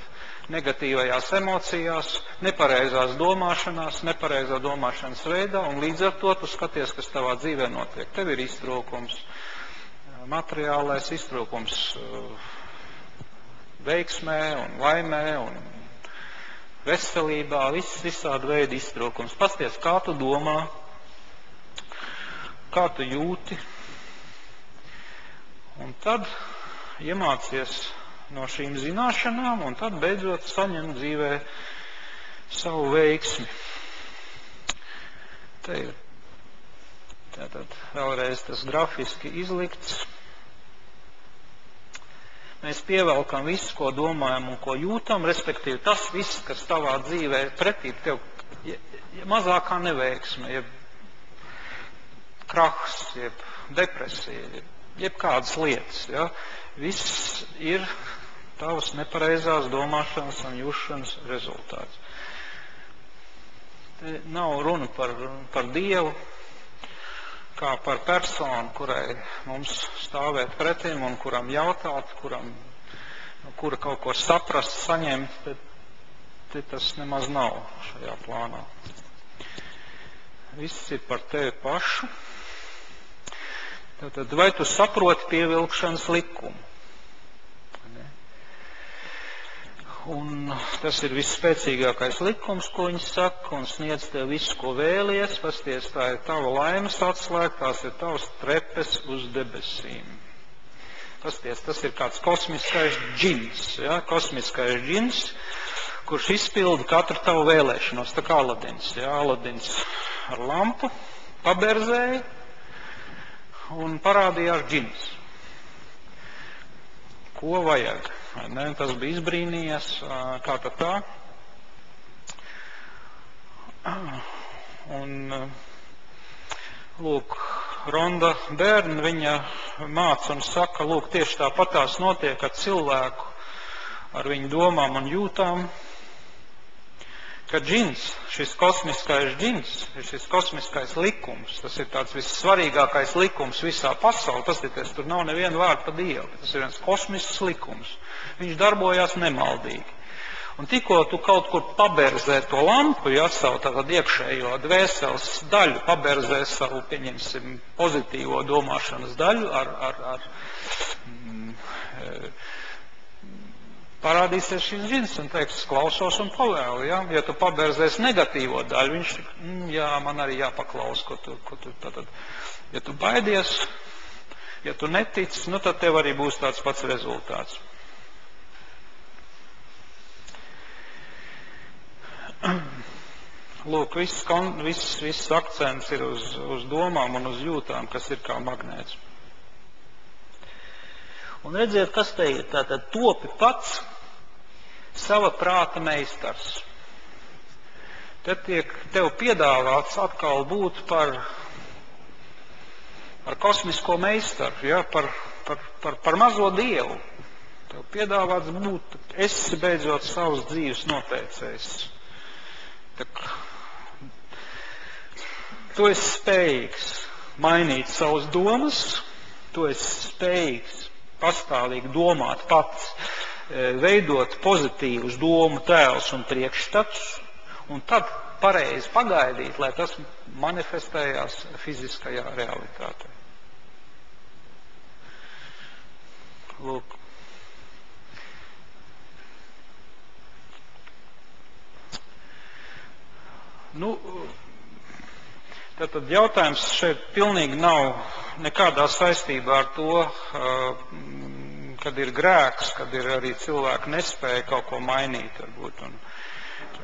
negatīvajās emocijās, nepareizās domāšanās, nepareizā domāšanas veidā, un līdz ar to tu skaties, kas tavā dzīvē notiek. Tev ir iztrūkums, materiālais iztrūkums veiksmē un laimē un veselībā, visādi veidi iztrūkums. Pasties, kā tu domā, kā tu jūti, un tad iemācies no šīm zināšanām, un tad beidzot saņem dzīvē savu veiksmi. Te ir tātad vēlreiz tas grafiski izlikts. Mēs pievelkam visu, ko domājam un ko jūtam, respektīvi tas viss, kas tavā dzīvē pretī tev mazākā neveiksme, jeb krahs, jeb depresija, jeb kādas lietas. Ja? Viss ir tavas nepareizās domāšanas un jūšanas rezultāts. Te nav runa par Dievu, kā par personu, kurai mums stāvēt pretim un kuram jautāt, kura kaut ko saprast, saņemt, te tas nemaz nav šajā plānā. Viss ir par tevi pašu. Tātad, vai tu saproti pievilkšanas likumu? Un tas ir visspēcīgākais likums, ko viņi saka, un sniedz tev visu, ko vēlies. Pasties, tā ir tava laimes atslēga, tās ir tavas trepes uz debesīm. Pasties, tas ir kāds kosmiskais džins, ja? Kosmiskais džins, kurš izpilda katru tavu vēlēšanos, tā kā Aladins. Ja? Aladins ar lampu paberzēja un parādījās džins. Ko vajag? Ne, tas bija izbrīnījies, kā tā. Un, lūk, Ronda Bērna, viņa māca un saka, lūk, tieši tāpatās notiek ar cilvēku, ar viņu domām un jūtām, ka džins, šis kosmiskais džins, šis kosmiskais likums, tas ir tāds vissvarīgākais likums visā pasaulē, paskatieties, tur nav neviena vārda par Dievu, tas ir viens kosmisks likums. Viņš darbojās nemaldīgi. Un tikko tu kaut kur paberzē to lampu, ja savu tātad iekšējo dvēseles daļu, paberzē savu, pieņemsim, pozitīvo domāšanas daļu parādīsies šis džins un teiks, klausos un pavēlu. Ja, ja tu paberzēsi negatīvo daļu, viņš, jā, man arī jāpaklaus, ko tu tātad. Ja tu baidies, ja tu netici, nu tad tev arī būs tāds pats rezultāts. Lūk, viss akcents ir uz domām un uz jūtām, kas ir kā magnēts. Un redziet, kas te ir, tātad topi pats sava prāta meistars. Te tiek tev piedāvāts atkal būt par kosmisko meistaru, ja, par mazo dievu. Tev piedāvāts būt, esi beidzot savas dzīves noteicējs. Tu esi spējīgs mainīt savas domas, tu esi spējīgs pastāvīgi domāt pats, veidot pozitīvus domu tēlus un priekšstats, un tad pareizi pagaidīt, lai tas manifestējās fiziskajā realitātē. Lūk. Nu, tātad jautājums šeit pilnīgi nav nekādā saistībā ar to, kad ir grēks, kad ir arī cilvēki nespēja kaut ko mainīt, varbūt, un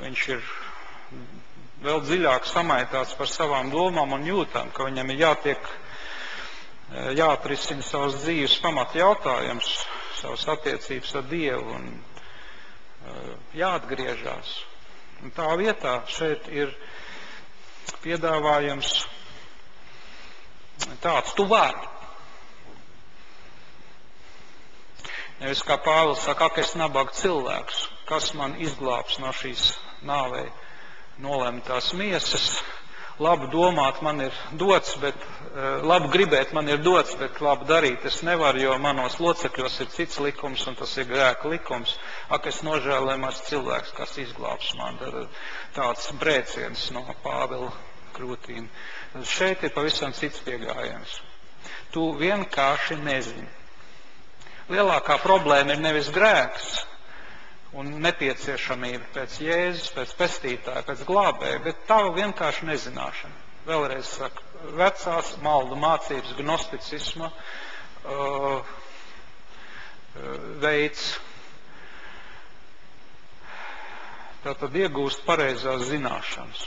viņš ir vēl dziļāk samaitāts par savām domām un jūtām, ka viņam ir jāatrisina savas dzīves pamat jautājums, savas attiecības ar Dievu un jāatgriežās. Un tā vietā šeit ir piedāvājums tāds, tu vari. Nevis kā Pāvils saka, ak, es nabaga cilvēks, kas man izglābs no šīs nāvei nolemtās miesas, labi domāt man ir dots, bet labi gribēt man ir dots, bet labi darīt es nevaru, jo manos locekļos ir cits likums, un tas ir grēka likums. Ak, es nožēlojamais cilvēks, kas izglābs man. Tāds brēciens no Pāvila krūtīm. Šeit ir pavisam cits pieejams. Tu vienkārši nezini. Lielākā problēma ir nevis grēks un nepieciešamība pēc Jēzus, pēc pestītāja, pēc glābēja, bet tavu vienkārši nezināšana. Vēlreiz saku, vecās maldu mācības, gnosticisma veids. Tātad iegūst pareizās zināšanas.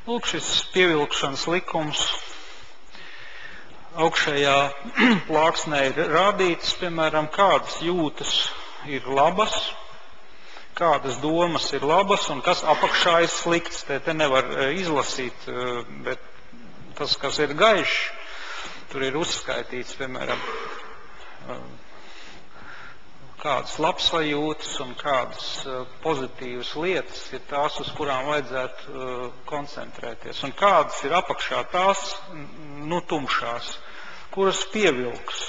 Lūk, šis pievilkšanas likums augšējā plāksnē ir rādīts, piemēram, kādas jūtas ir labas, kādas domas ir labas un kas apakšā ir slikts. Te nevar izlasīt, bet tas, kas ir gaišs, tur ir uzskaitīts, piemēram, kādas labsajūtas un kādas pozitīvas lietas ir tās, uz kurām vajadzētu koncentrēties. Un kādas ir apakšā tās, tumšās, kuras pievilks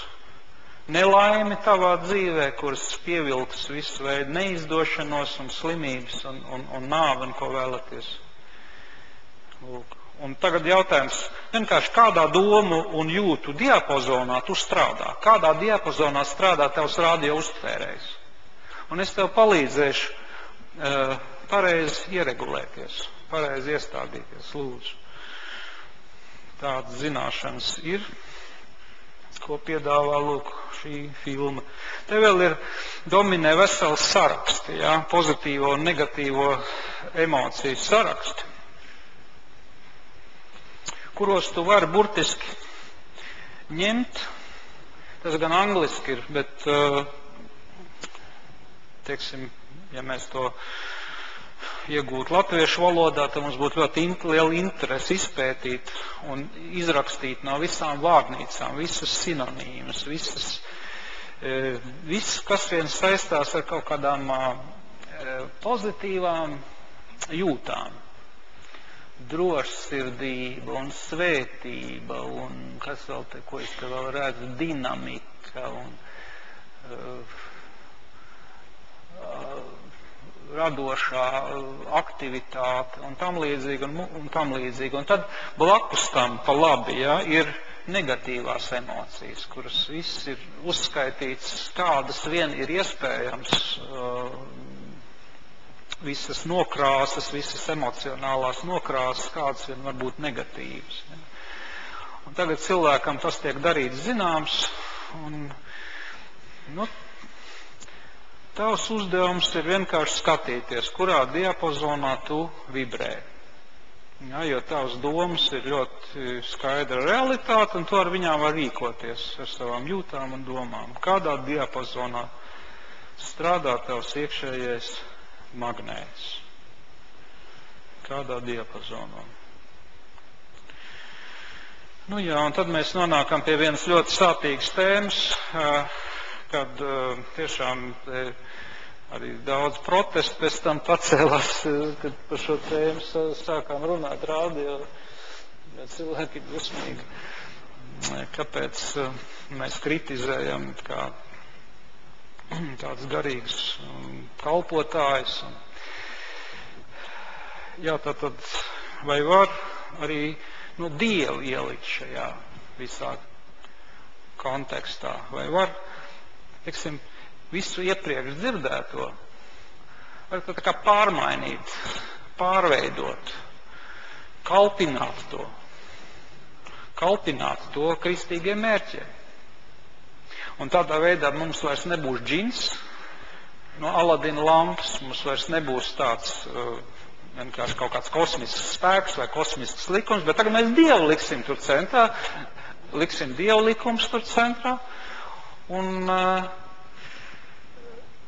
nelaimi tavā dzīvē, kuras pievilks visu veidu neizdošanos un slimības un nāvi, un ko vēlaties. Lūk. Un tagad jautājums, vienkārši kādā domu un jūtu diapazonā tu strādā? Kādā diapazonā strādā tavs radio uztvērējs? Un es tev palīdzēšu pareizi ieregulēties, pareizi iestādīties, lūdzu. Tādas zināšanas ir, ko piedāvā lūk šī filma. Te vēl ir dominē vesels saraksti, jā, pozitīvo un negatīvo emociju saraksti, kuros tu vari burtiski ņemt, tas gan angliski ir, bet, teiksim, ja mēs to iegūtu latviešu valodā, tad mums būtu ļoti liela interese izpētīt un izrakstīt no visām vārnīcām, visas sinonīmas, viss, kas vien saistās ar kaut kādām pozitīvām jūtām. Drošsirdība un svētība un kas vēl te, ko es te vēl redzu, dinamika un radošā aktivitāte un tam līdzīgi un tam līdzīgi. Un tad blakus tam pa labi, ja, ir negatīvās emocijas, kuras viss ir uzskaitīts, kādas vien ir iespējams, visas nokrāsas, visas emocionālās nokrāsas, kādas vien var būt negatīvas. Ja. Un tagad cilvēkam tas tiek darīts zināms, un tavs uzdevums ir vienkārši skatīties, kurā diapazonā tu vibrē. Ja, jo tavs domas ir ļoti skaidra realitāte, un tu ar viņām var rīkoties ar savām jūtām un domām. Kādā diapazonā strādā tavs iekšējais magnēts? Kādā diapazonā? Jā, un tad mēs nonākam pie vienas ļoti sāpīgas tēmas, kad tiešām arī daudz protestu pēc tam pacēlās, kad par šo tēmu sākām runāt rādio, bet cilvēki ir dusmīgi. Kāpēc mēs kritizējam kāds garīgs kalpotājs? Jā, tātad vai var arī Dievu ielikt šajā visā kontekstā? Vai var, teiksim, visu iepriekš dzirdēto, var tā kā pārmainīt, pārveidot, kalpināt to kristīgiem mērķiem. Un tādā veidā mums vairs nebūs džins no Aladina lampas, mums vairs nebūs tāds vienkārši kaut kāds kosmisks spēks vai kosmisks likums, bet tagad mēs Dievu liksim tur centrā, liksim Dievu likums tur centrā, un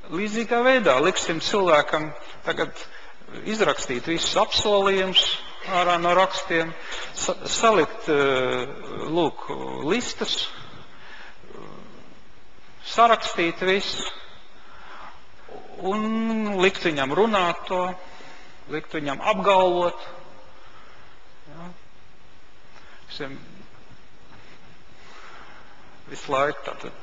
līdzīgā veidā liksim cilvēkam tagad izrakstīt visus apsolījumus ārā no rakstiem, salikt, lūk, listas, sarakstīt visu un likt viņam runāt to likt viņam apgalvot. Ja? Visiem visu laiku tātad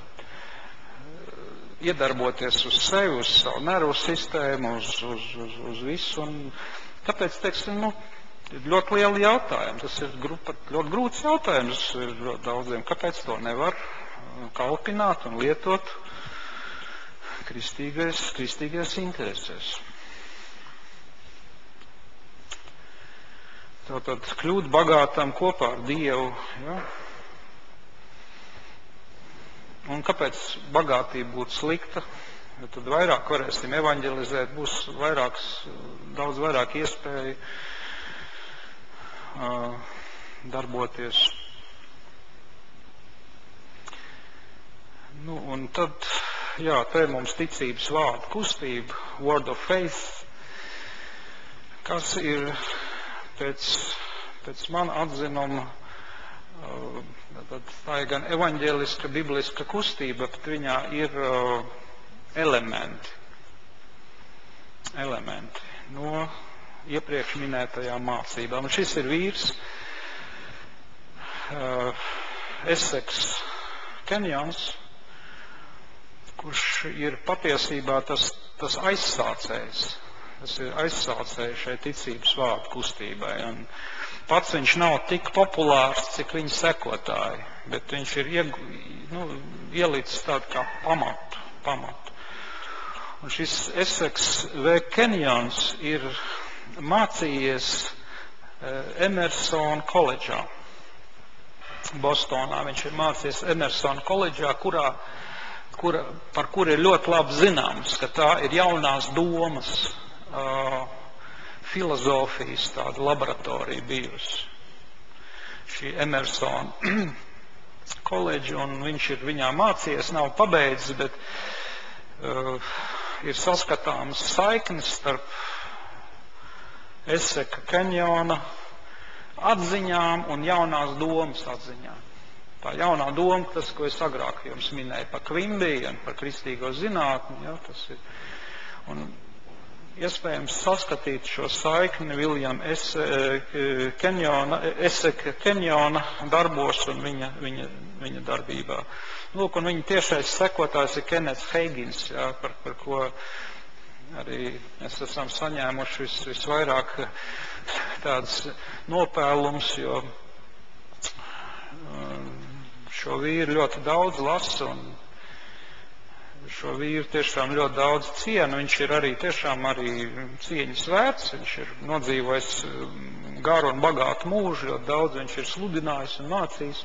iedarboties uz sevi, uz savu nervu sistēmu, uz visu. Un tāpēc, teiksim, ir ļoti lieli jautājumi. Tas ir ļoti grūts jautājums ļoti daudziem. Kāpēc to nevar kalpināt un lietot kristīgais interesēs? Tātad kļūt bagātam kopā ar Dievu. Ja? Un kāpēc bagātība būtu slikta? Jo tad vairāk varēsim evanģelizēt, būs daudz vairāk iespēju darboties. Un tad, te mums ticības vārda kustība, word of faith, kas ir pēc mana atzinuma, tā ir gan evaņģēliska, bibliska kustība, bet viņā ir elementi no iepriekš minētajām mācībām. Un šis ir vīrs, Eseks Kenjons, kurš ir patiesībā tas aizsācējs. Tas ir aizsācējs šai ticības vārdu kustībai. Un pats viņš nav tik populārs, cik viņa sekotāji, bet viņš ir ielicis tādu kā pamatu. Un šis Eseks Kenjons ir mācījies Emerson koledžā. Bostonā viņš ir mācījies Emerson koledžā, par kuru ir ļoti labi zināms, ka tā ir jaunās domas filozofijas tāda laboratorija bijusi. Šī Emerson koledža, un viņš ir viņā mācījies, nav pabeidzis, bet ir saskatāmas saiknes starp Eseka Kenjona atziņām un jaunās domas atziņām. Tā jaunā doma, tas, ko es agrāk jums minēju par Kvimbiju un par kristīgo zinātni, tas ir. Un iespējams saskatīt šo saikni Viljama Eseka Kenjona darbos un viņa darbībā. Lūk, un viņa tiešais sekotājs ir Kenneths Hagins, par ko arī mēs esam saņēmuši visvairāk tādas nopēlums, jo šo vīru ļoti daudz lasa un šo vīru tiešām ļoti daudz cienu. Viņš ir arī tiešām arī cieņas vērts. Viņš ir nodzīvojis garu un bagātu mūžu, ļoti daudz viņš ir sludinājis un mācījis.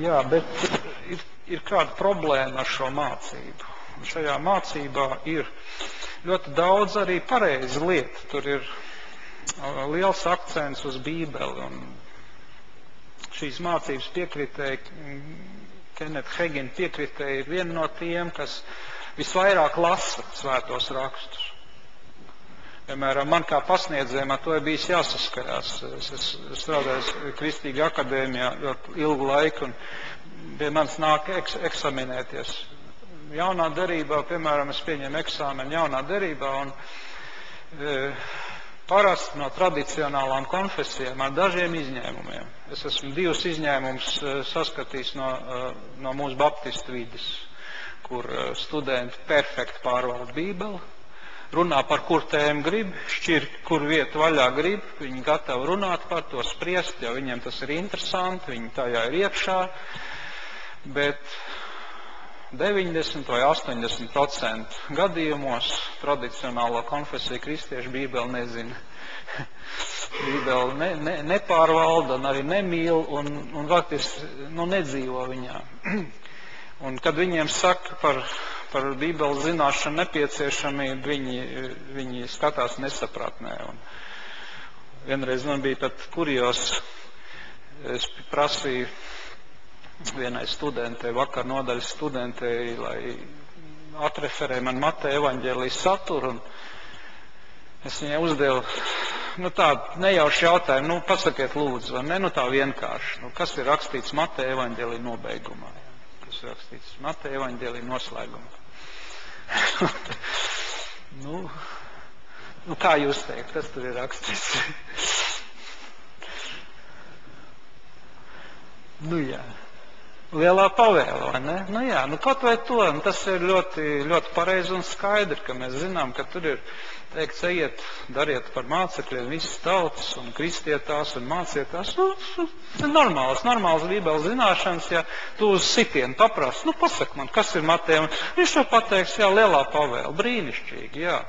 Jā, bet ir kāda problēma ar šo mācību. Un šajā mācībā ir ļoti daudz arī pareizi lieta. Tur ir liels akcents uz Bībeli. Un šīs mācības piekritēji, Kenneth Hagin piekritēji, ir viena no tiem, kas visvairāk lasa svētos rakstus. Piemēram, man kā pasniedzējiem ar to ir bijis jāsaskarās. Es strādāju Kristīgā akadēmijā ļoti ilgu laiku, un pie manis nāk eksaminēties. Jaunā derībā, piemēram, es pieņemu eksāmenu jaunā derībā, un parasti no tradicionālām konfesijām ar dažiem izņēmumiem. Es esmu divus izņēmumus saskatījis no mūsu baptistu vides, kur studenti perfekti pārvalda Bībeli, runā par kur tēmu grib, šķir kur vietu vaļā grib, viņi gatavi runāt par to, spriest, jo viņiem tas ir interesanti, viņi tajā ir iekšā, bet 90 vai 80% gadījumos tradicionālo konfesiju kristiešu Bībeli nezina. Bībeli nepārvalda un arī nemīl un faktiski nedzīvo viņā. Un kad viņiem saka par Bībeles zināšanu nepieciešamību, viņi skatās nesapratnē. Un vienreiz man bija pat kurjos, es prasīju vienai studentei, vakar nodaļas studentei, lai atreferē man Mateja evaņģēlijas saturu, un es viņai uzdevu tādu nejaušu jautājumu, pasakiet lūdzu, vai ne, tā vienkārši, kas ir rakstīts Mateja evaņģēlija nobeigumā, kas ir rakstīts Mateja evaņģēlija noslēgumā. Nu, kā jūs teikt, kas tur ir rakstīts? Nu jā. Lielā pavēle, vai ne? Nu jā, nu kaut vai to, un tas ir ļoti, ļoti pareizi un skaidri, ka mēs zinām, ka tur ir teikts, ejiet, dariet par mācekļiem visas tautas un kristiet tās un māciet tās. Nu, normāls bībeles zināšanas, ja tu uz sitienu paprasti, nu pasak man, kas ir Matejam, viņš to pateiks, jā, lielā pavēle, brīnišķīgi, jā.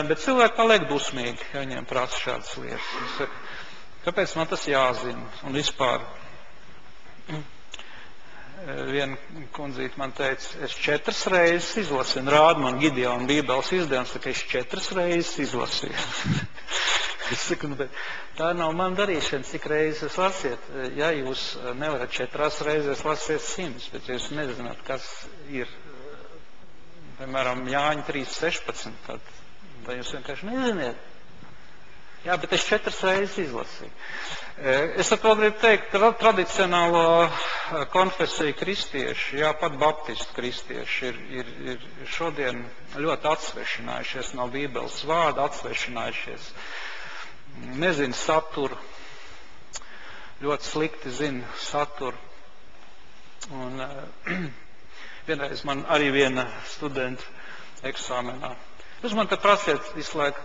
Bet cilvēki paliek dusmīgi, ja viņiem prasa šādas lietas. Kāpēc man tas jāzina? Un vispār, viena kundzīte man teica, es 4 reizes izlasīju, un rāda man Gideona bībeles izdevums, ka es 4 reizes izlasīju. Es saku, bet tā nav man darīšana, cik reizes lasiet. Ja jūs nevarat 4 reizes lasiet 100, bet jūs nezināt, kas ir, piemēram, Jāņa 3.16, tad jūs vienkārši neziniet. Jā, bet es 4 reizes izlasīju. Es ar to gribu teikt, tradicionālo konfesiju kristieši, jā, pat baptistu kristieši ir šodien ļoti atsvešinājušies no Bībeles vārda, atsvešinājušies, nezina saturu, ļoti slikti zina saturu. Un vienreiz man arī viena studenta eksāmenā. Jūs man te prasiet visu laiku,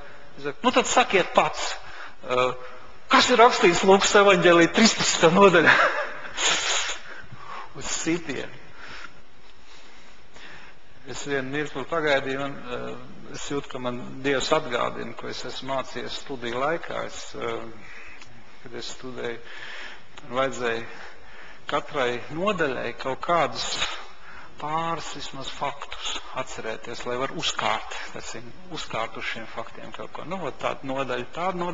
nu tad sakiet pats, kas ir rakstīts Lūkas evaņģēlī 13. nodaļā? Uz sitienu. Es vienu mirkli pagaidīju, un es jūtu, ka man Dievs atgādina, ko es esmu mācījies studiju laikā. Kad es studēju, vajadzēja katrai nodaļai kaut kādus pāris vismaz faktus atcerēties, lai var uzkārt uz šiem faktiem kaut ko. Nu, tāda nodaļa, nu,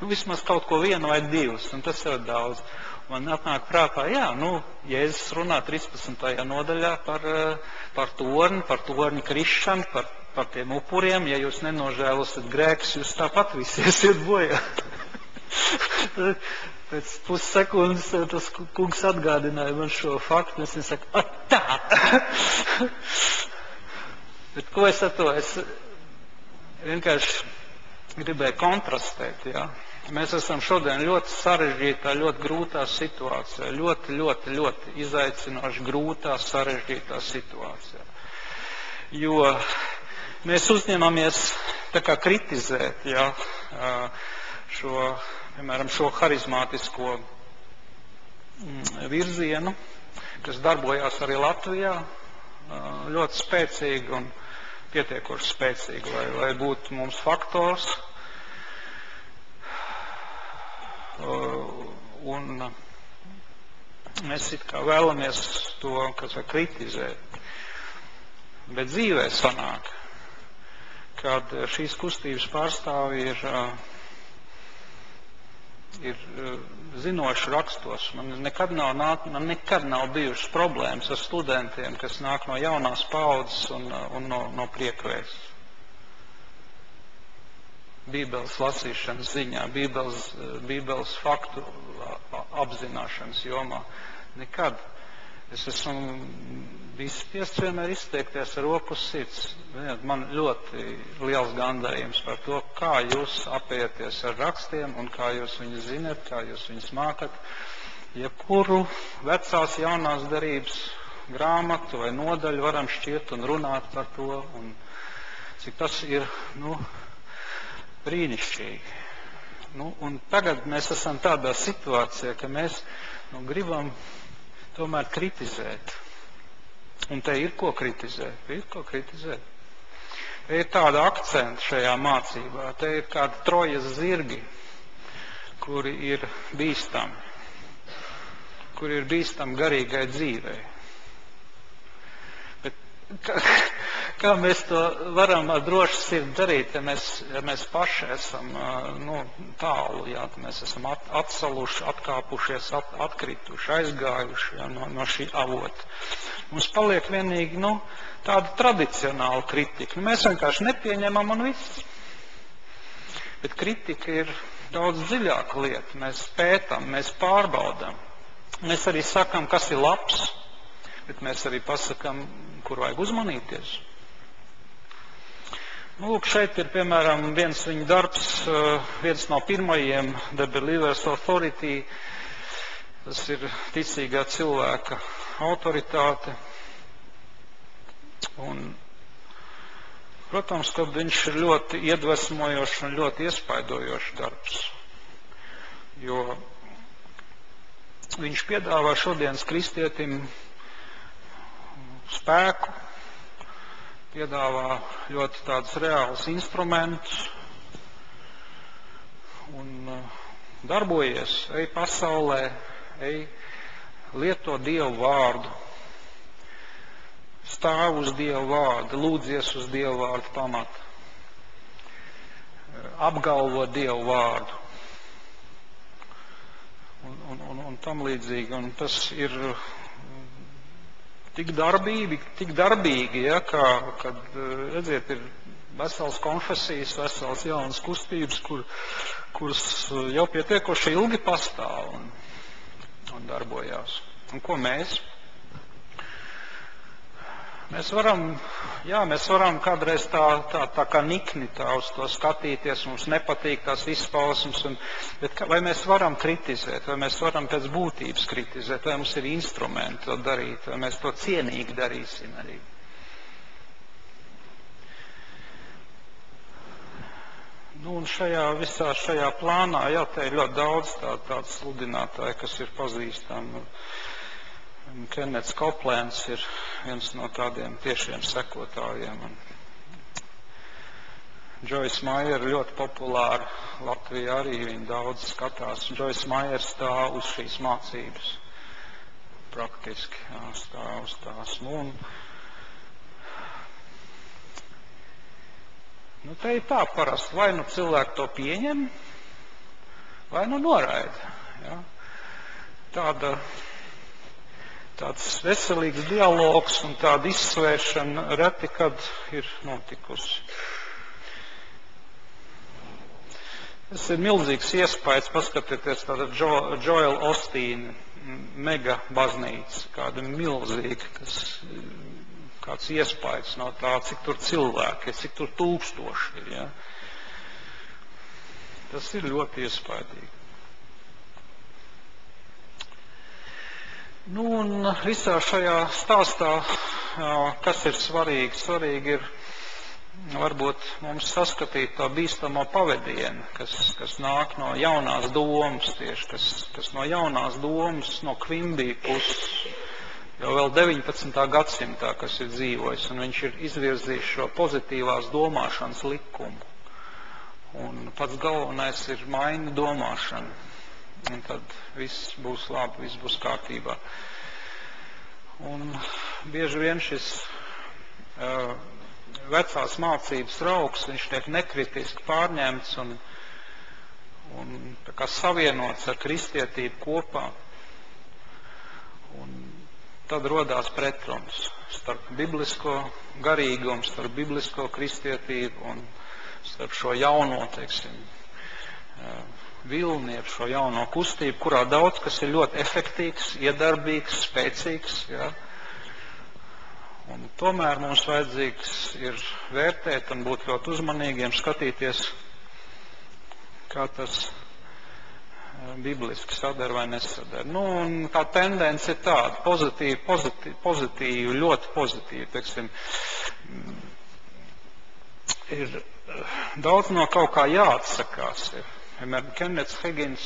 vismaz kaut ko vienu vai divus, un tas jau daudz. Man atnāk prātā, jā, nu, Jēzus runā 13. nodaļā par torni krišanu, par tiem upuriem, ja jūs nenožēlosiet grēkus, jūs tāpat visi esiet bojā. Pēc pussekundes tas kungs atgādināja man šo faktu, un es viņam saku, tā! Bet ko es ar to? Es vienkārši gribēju kontrastēt, jā. Mēs esam šodien ļoti sarežģītā, ļoti grūtā situācijā, ļoti izaicinoši grūtā, sarežģītā situācijā. Jo mēs uzņemamies tā kā kritizēt, jā, piemēram, šo harizmātisko virzienu, kas darbojās arī Latvijā, ļoti spēcīgi un pietiekoši spēcīgi, lai būtu mums faktors. Un mēs it kā vēlamies to, kas var kritizēt. Bet dzīvē sanāk, kad šīs kustības pārstāvji ir zinoši rakstos. Man nekad nav bijušas problēmas ar studentiem, kas nāk no jaunās paudzes un no priekvēs. Bībeles lasīšanas ziņā, Bībeles faktu apzināšanas jomā. Nekad. Es esmu bijis spiests vienmēr izteikties ar roku uz sirds. Man ļoti liels gandarījums par to, kā jūs apieties ar rakstiem un kā jūs viņus zinat, kā jūs viņus mākat. Jebkuru vecās jaunās darības grāmatu vai nodaļu varam šķirt un runāt par to, un cik tas ir, brīnišķīgi. Un tagad mēs esam tādā situācijā, ka mēs gribam tomēr kritizēt. Un te ir ko kritizēt. Te ir tāda akcenta šajā mācībā. Te ir kādi trojas zirgi, kuri ir bīstami garīgai dzīvei. Kā mēs to varam ar drošu sirdi darīt, ja mēs paši esam tālu, ja mēs esam atsaluši, atkāpušies, atkrituši, aizgājuši no šī avota. Mums paliek vienīgi tāda tradicionāla kritika. Mēs vienkārši nepieņemam un viss. Bet kritika ir daudz dziļāka lieta. Mēs pētam, mēs pārbaudām. Mēs arī sakam, kas ir labs, bet mēs arī pasakam, kur vajag uzmanīties. Lūk, šeit ir, piemēram, viens viņa darbs, viens no pirmajiem, The Believer's Authority. Tas ir ticīgā cilvēka autoritāte. Un, protams, ka viņš ir ļoti iedvesmojošs un ļoti iespaidojošs darbs. Jo viņš piedāvā šodienas kristietim spēku, piedāvā ļoti tādus reālus instrumentus un darbojies, ej pasaulē, ej lieto Dievu vārdu, stāv uz Dievu vārdu, lūdzies uz Dievu vārdu pamata, apgalvo Dievu vārdu un tam līdzīgi. Un tas ir tik darbīgi, ja, kad, redziet, ir vesels konfesijas, vesels jaunas kustības, kuras jau pietiekoši ilgi pastāv un darbojās. Un ko mēs? Mēs varam kādreiz tā kā nikni tā uz to skatīties, mums nepatīk tās izpausmes, bet vai mēs varam kritizēt, vai mēs varam pēc būtības kritizēt, vai mums ir instrumenti to darīt, vai mēs to cienīgi darīsim arī. Un visā šajā plānā, jā, te ir ļoti daudz tādu sludinātāju, kas ir pazīstami. Kennets Koplēns ir viens no tādiem tiešiem sekotājiem. Joyce Meyer ļoti populāra, Latvijā arī viņa daudz skatās. Joyce Meyer stāv uz šīs mācības, praktiski stāv uz tās. Te ir tā parasti, vai nu cilvēki to pieņem, vai nu noraida. Ja? Tāds veselīgs dialogs un tāda izsvēršana reti, kad ir notikusi. Tas ir milzīgs iespējas, paskatieties tāda Joel Osteen mega baznīca, kāda milzīga, kāds iespējas no tā, cik tur cilvēki ir, cik tur tūkstoši ir. Ja? Tas ir ļoti iespējīgi. Un visā šajā stāstā, kas ir svarīgi? Svarīgi ir varbūt mums saskatīt to bīstamo pavedienu, kas nāk no jaunās domas tieši, kas no jaunās domas, no Kvimby puses, jau vēl 19. gadsimtā, kas ir dzīvojis, un viņš ir izvirzījis šo pozitīvās domāšanas likumu. Un pats galvenais ir maini domāšana. Un tad viss būs labi, viss būs kārtībā. Un bieži vien šis vecās mācības raugs, viņš tiek nekritiski pārņemts un tā kā savienots ar kristietību kopā. Un tad rodās pretruns starp biblisko garīgumu, starp biblisko kristietību un starp šo jauno, vilni, ar šo jauno kustību, kurā daudz kas ir ļoti efektīvs, iedarbīgs, spēcīgs. Ja? Un tomēr mums vajadzīgs ir vērtēt un būt ļoti uzmanīgiem, skatīties, kā tas bibliski sadar vai nesadar. Un tā tendence ir tāda, pozitīva, ļoti pozitīva, ir daudz no kaut kā jāatsakās. Piemēram, Kennets Hagins,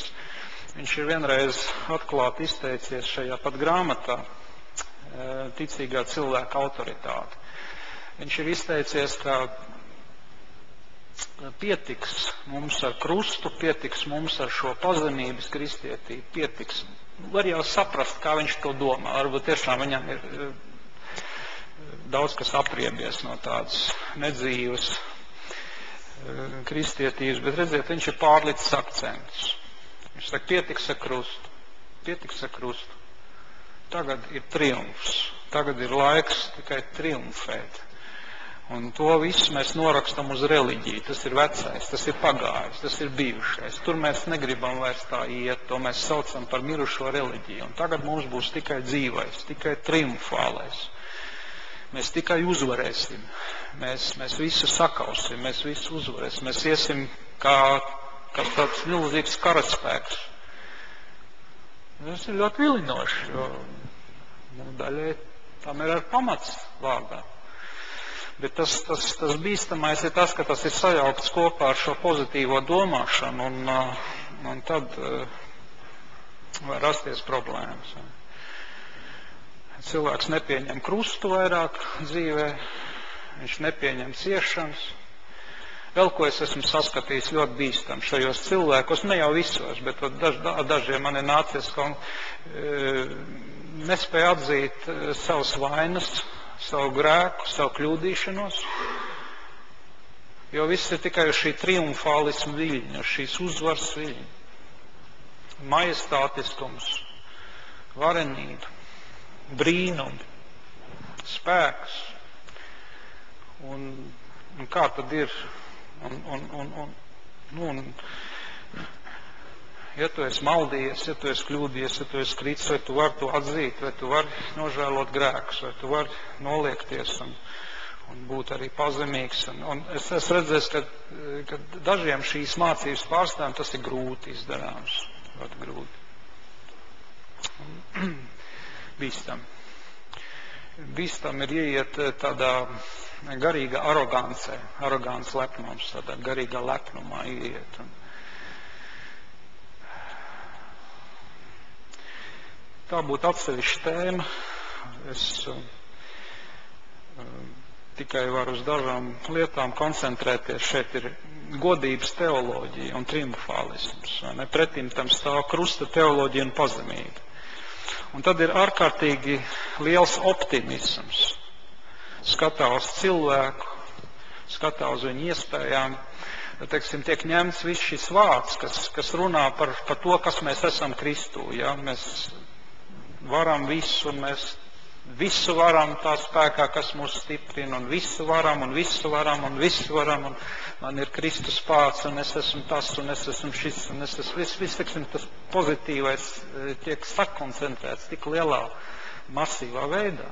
viņš ir vienreiz atklāti izteicies šajā pat grāmatā ticīgā cilvēka autoritāte. Viņš ir izteicies, ka pietiks mums ar krustu, pietiks mums ar šo pazemības kristietību, pietiks. Var jau saprast, kā viņš to domā. Varbūt tiešām viņam ir daudz kas apriebies no tādas nedzīves kristietības, bet redziet, viņš ir pārlicis akcentus. Viņš saka, pietiks ar krustu. Tagad ir triumfs. Tagad ir laiks tikai triumfēt. Un to visu mēs norakstam uz reliģiju. Tas ir vecais, tas ir pagājis, tas ir bijušais. Tur mēs negribam vairs tā iet, to mēs saucam par mirušo reliģiju. Un tagad mums būs tikai dzīvais, tikai triumfālais. Mēs tikai uzvarēsim. Mēs visu sakausim, mēs visu uzvarēsim. Mēs iesim kā tāds milzīgs karaspēks. Tas ir ļoti vilinoši, jo daļai tam ir ar pamats vārdā. Bet tas bīstamais ir tas, ka tas ir sajaukts kopā ar šo pozitīvo domāšanu, un tad var rasties problēmas. Cilvēks nepieņem krustu vairāk dzīvē, viņš nepieņem ciešanas. Vēl ko es esmu saskatījis ļoti bīstam šajos cilvēkos, ne jau visos, bet dažiem man ir nācies, ka nespēja atzīt savas vainas, savu grēku, savu kļūdīšanos, jo viss ir tikai uz šī triumfālismu viļņa, uz šīs uzvaras viļņa. Majestātiskums, varenība, brīnumi, spēks. Un kā tad ir? Ja tu esi maldījies, ja tu esi kļūdījies, ja tu esi kritis, vai tu vari to atzīt, vai tu vari nožēlot grēkus, vai tu vari noliekties un būt arī pazemīgs. Un es esmu redzējis, ka dažiem šīs mācības pārstāvjiem tas ir grūti izdarāms. Ļoti grūti. Bīstam. Bīstam ir ieiet tādā garīga arogancē, arogants lepnums, tādā garīgā lepnumā ieiet. Tā būtu atsevišķa tēma. Es tikai varu uz dažām lietām koncentrēties. Šeit ir godības teoloģija un triumfālisms. Pretim tam stāv krusta teoloģija un pazemība. Un tad ir ārkārtīgi liels optimisms. Skatā uz cilvēku, skatā uz viņu iespējām. Teiksim, tiek ņemts viss šis vārds, kas runā par to, kas mēs esam Kristū. Ja? Mēs varam visu, un mēs visu varam tā spēkā, kas mūs stiprina, un visu varam, un visu varam, un visu varam, un man ir Kristus spēks, un es esmu tas, un es esmu šis, un es esmu viss, teiksim, tas pozitīvais tiek sakoncentrēts tik lielā, masīvā veidā,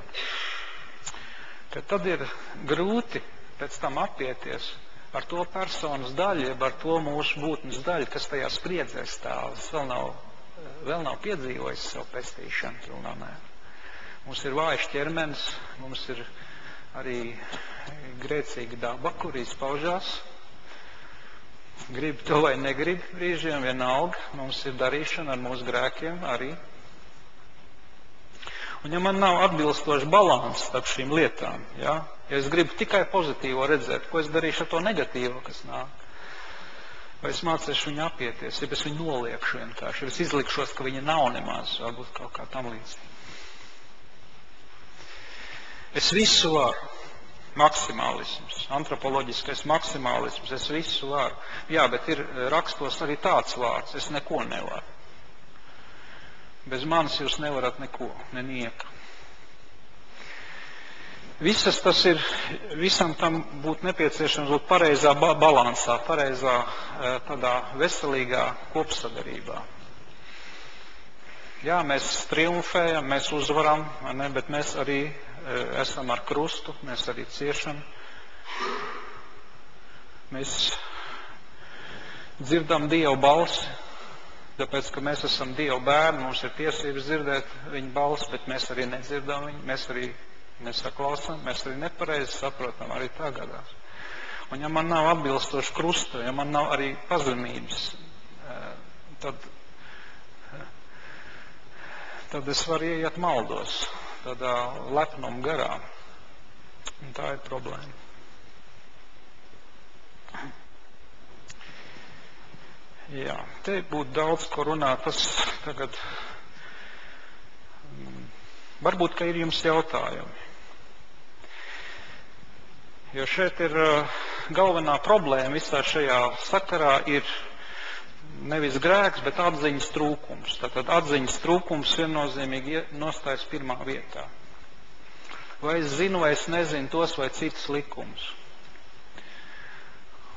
ka tad ir grūti pēc tam apieties ar to personas daļu, jeb ar to mūsu būtnes daļu, kas tajā spriedzē stāv. Vēl nav piedzīvojis savu pestīšanu pilnā mērā. Mums ir vājš ķermenis, mums ir arī grēcīga daba, kur izpaužās. Grib to vai negrib brīžiem, vienalga. Mums ir darīšana ar mūsu grēkiem arī. Un ja man nav atbilstoši balans starp šīm lietām, ja es gribu tikai pozitīvo redzēt, ko es darīšu ar to negatīvo, kas nāk, vai es mācīšu viņu apieties, ja es viņu noliekšu vienkārši, ja es izlikšos, ka viņa nav nemaz, varbūt kaut kā tam līdzīgi. Es visu varu. Maksimālisms, antropoloģiskais maksimālisms, es visu varu. Jā, bet ir rakstos arī tāds vārds, es neko nevaru. Bez manis jūs nevarat neko, nenieka. Visam tam būtu nepieciešams būt pareizā balansā, pareizā tādā veselīgā kopsadarībā. Jā, mēs triumfējam, mēs uzvaram, ne, bet mēs arī esam ar krustu, mēs arī ciešam. Mēs dzirdam Dievu balsi, tāpēc, ka mēs esam Dieva bērni, mums ir tiesības dzirdēt viņa balsi, bet mēs arī nedzirdam viņu, mēs arī nesaklausām, mēs arī nepareizi saprotam, arī tā gadās. Un ja man nav atbilstoši krusta, ja man nav arī pazemības, tad es varu ieiet maldos, tādā lepnuma garā. Un tā ir problēma. Jā, te būtu daudz, ko runāt. Tas tagad varbūt, ka ir jums jautājumi. Jo šeit ir galvenā problēma visā šajā sakarā ir nevis grēks, bet atziņas trūkums. Tātad atziņas trūkums viennozīmīgi nostājas pirmā vietā. Vai es zinu, vai es nezinu tos vai citus likumus.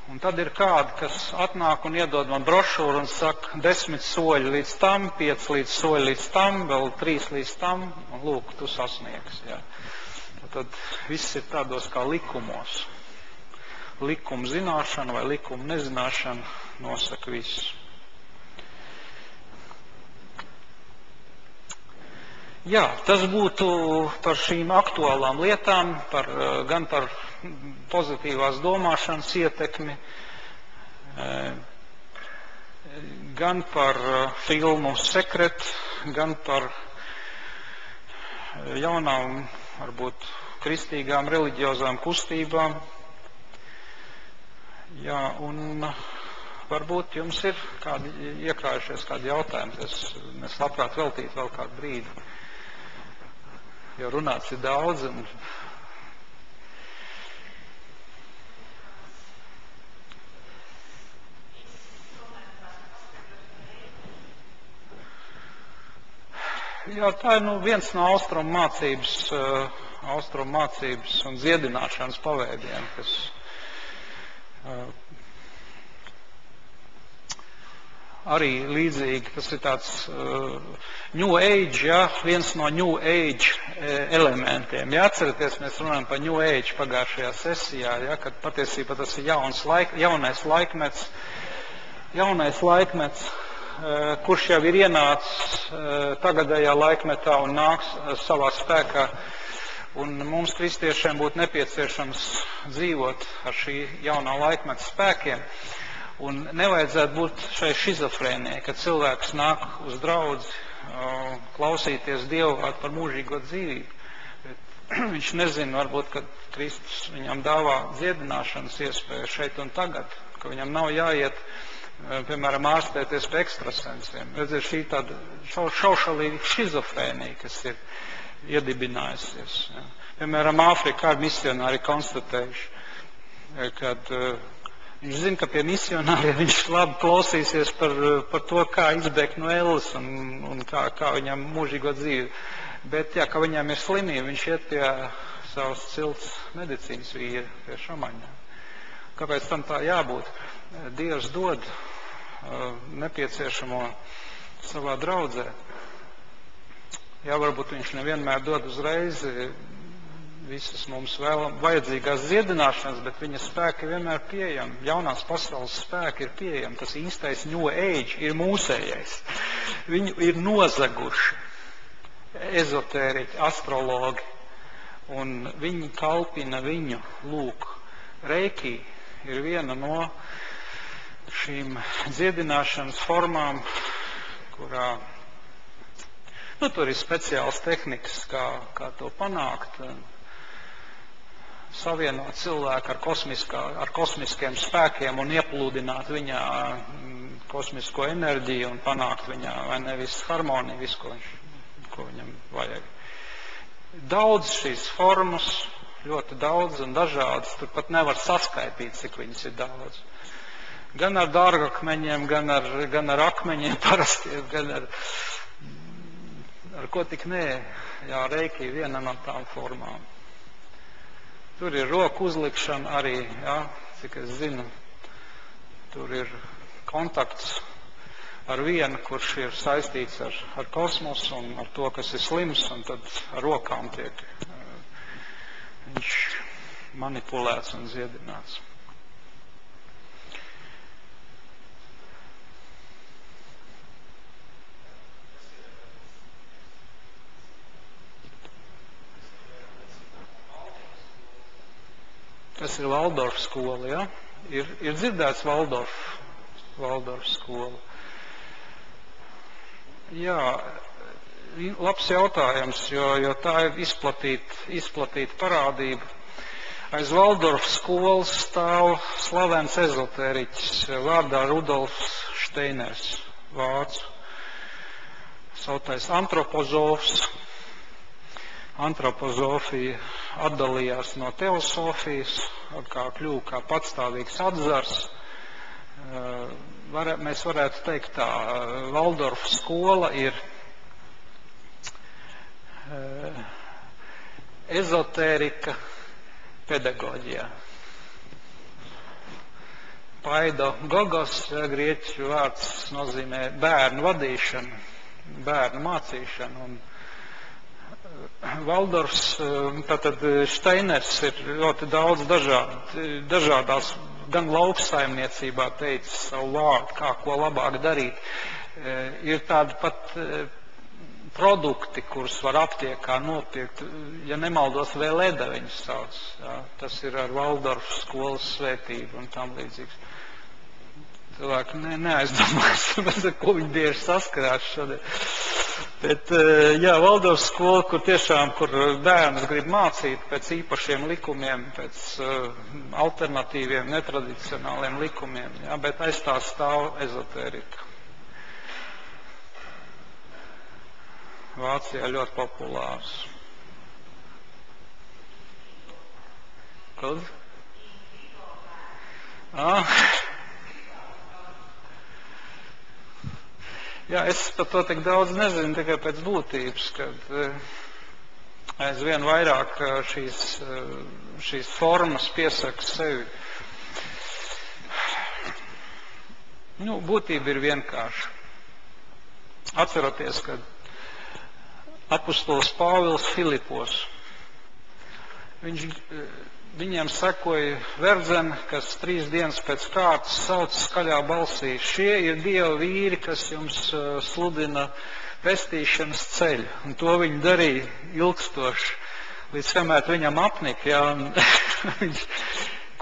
Un tad ir kādi, kas atnāk un iedod man brošūru un saka 10 soļi līdz tam, 5 soļi līdz tam, vēl 3 līdz tam, un lūk, tu sasniegs. Jā. Tad viss ir tādos kā likumos. Likuma zināšana vai likuma nezināšana nosaka visu. Jā, tas būtu par šīm aktuālām lietām, gan par pozitīvās domāšanas ietekmi, gan par filmu Secret, gan par jaunām, varbūt kristīgām, reliģiozām kustībām. Jā, un varbūt jums ir iekrājušies kādi jautājumi. Es labprāt veltītu vēl kādu brīdi. Jo runāts ir daudz. Jā, tā ir viens no austrumu mācības un dziedināšanas paveidiem, kas arī līdzīgi, tas ir tāds New Age, ja, viens no New Age elementiem. Ja atceraties, mēs runājam par New Age pagājušajā sesijā, ja, kad patiesībā tas ir jaunais laikmets, kurš jau ir ienācis tagadējā laikmetā un nāks savā spēkā. Un mums, kristiešiem, būtu nepieciešams dzīvot ar šī jaunā laikmeta spēkiem. Un nevajadzētu būt šai šizofrēnijai, kad cilvēks nāk uz draudzi, klausīties Dievu vārdu par mūžīgo dzīvību. Bet viņš nezina, varbūt, ka Kristus viņam dāvā dziedināšanas iespēju šeit un tagad, ka viņam nav jāiet, piemēram, ārstēties pie ekstrasensiem. Redziet, šī tāda šaušalīga šizofrēnija, kas ir iedibinājusies. Ja. Piemēram, Āfrikā misionāri konstatējuši, kad viņš zina, ka pie misionāriem viņš labi klausīsies par to, kā izbēgt no elles un kā viņam mūžīgo dzīvi. Bet, ja, ka viņam ir slimība, viņš iet pie savas cilts medicīnas vīra, pie šamaņa. Kāpēc tam tā jābūt? Dievs dod nepieciešamo savā draudzē. Jā, varbūt viņš nevienmēr dod uzreiz visas mums vajadzīgās dziedināšanas, bet viņa spēki vienmēr pieejami. Jaunās pasaules spēki ir pieejami. Tas īstais New Age ir mūsējais. Viņu ir nozaguši ezotēriķi, astrologi, un viņi kalpina viņu. Lūk, reiki ir viena no šīm dziedināšanas formām, kurā tur ir speciāls tehnikas, kā to panākt, savienot cilvēku ar kosmiskiem spēkiem un ieplūdināt viņā kosmisko enerģiju un panākt viņā, vai nevis harmoniju, visu, ko viņam vajag. Daudz šīs formas, ļoti daudz un dažādas, tur pat nevar saskaitīt, cik viņas ir daudz. Gan ar dārgakmeņiem, gan ar akmeņiem parastiem, gan ar ko tik nē. Jā, reiki ir viena no tām formām. Tur ir roku uzlikšana arī, jā, cik es zinu. Tur ir kontakts ar vienu, kurš ir saistīts ar kosmosu un ar to, kas ir slims, un tad ar rokām tiek viņš manipulēts un dziedināts. Tas ir Valdorfa skola, ja? Ir dzirdēts Valdorfa skola. Jā, labs jautājums, jo tā ir izplatīta parādība. Aiz Valdorfa skolas stāv slavens ezotēriķis vārdā Rudolfs Steiners, vācu. Sautais antropozofs. Antropozofija atdalījās no teosofijas, kļuva kā patstāvīgs atzars. Mēs varētu teikt tā, Valdorfa skola ir ezotērika pedagoģijā. Paidagogos, grieķu vārds nozīmē bērnu vadīšanu, bērnu mācīšanu. Un Valdorfs, tātad Steiners ir ļoti daudz dažādās, gan lauksaimniecībā teicis savu vārdu, kā ko labāk darīt. Ir tādi pat produkti, kurus var aptiekā nopirkt, ja nemaldos, Veleda viņus sauc. Jā. Tas ir ar Valdorfu skolas svētību un tam līdzīgs. Cilvēki neaizdomājas, ar ko viņi bieži saskarās šodien. Bet, jā, Valdorfs skola, kur tiešām, kur bērns grib mācīt pēc īpašiem likumiem, pēc alternatīviem, netradicionāliem likumiem, jā, bet aiz tā stāv ezotērika. Vācijā ļoti populārs. Kad? Jā, es par to tik daudz nezinu, tikai pēc būtības, kad aizvien vairāk šīs formas piesaka sevi. Būtība ir vienkārša. Atceroties, kad apostols Pāvils Filipos, viņiem sekoja verdzene, kas 3 dienas pēc kārtas sauc skaļā balsī: šie ir Dieva vīri, kas jums sludina pestīšanas ceļu. Un to viņi darīja ilgstoši, līdz kamēr viņam apnika, jā, un viņš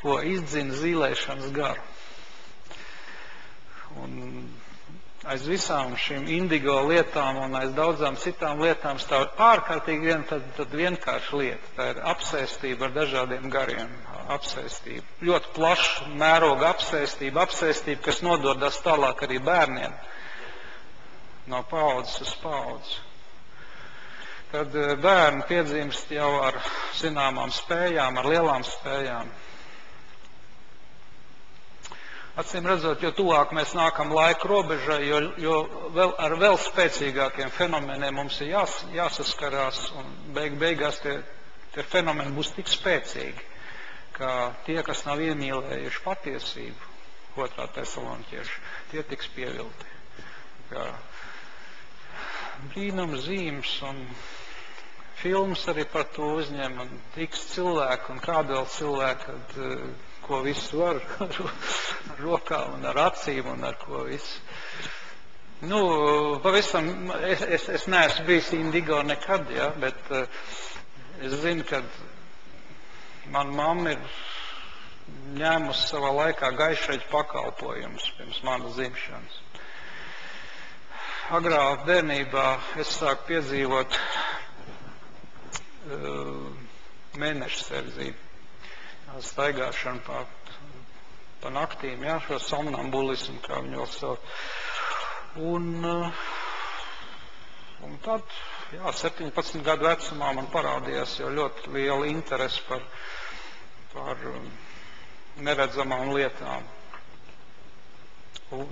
ko izdzina zīlēšanas garu. Un aiz visām šīm indigo lietām un aiz daudzām citām lietām stāv ārkārtīgi viena vienkārša lieta. Tā ir apsēstība ar dažādiem gariem. Apsēstība. Ļoti plaša mēroga apsēstība, kas nododas tālāk arī bērniem. No paaudzes uz paudzi. Kad bērni piedzimst jau ar zināmām spējām, ar lielām spējām. Acīm redzot, jo tuvāk mēs nākam laika robežai, jo ar vēl spēcīgākiem fenomeniem mums ir jāsaskarās, un beigās tie fenomeni būs tik spēcīgi, ka tie, kas nav iemīlējuši patiesību, 2. Tesaloņķieši, tie tiks pievilti. Brīnums zīmes un filmas arī par to uzņem, un tiks cilvēku, un kāda vēl cilvēka, ko visu var ar rokām un ar acīm un ar ko visu. Pavisam, es neesmu bijis indigo nekad, ja, bet es zinu, ka man mamma ir ņēmusi savā laikā gaišaģu pakalpojumus pirms manas dzimšanas. Agrāk bērnībā es sāku piedzīvot mēnešu serdzību. Staigāšanu pa naktīm, jā, šo somnambulismu, kā viņi vēl sauc. Un tad, jā, 17 gadu vecumā man parādījās jau ļoti liela interese par neredzamām lietām. Un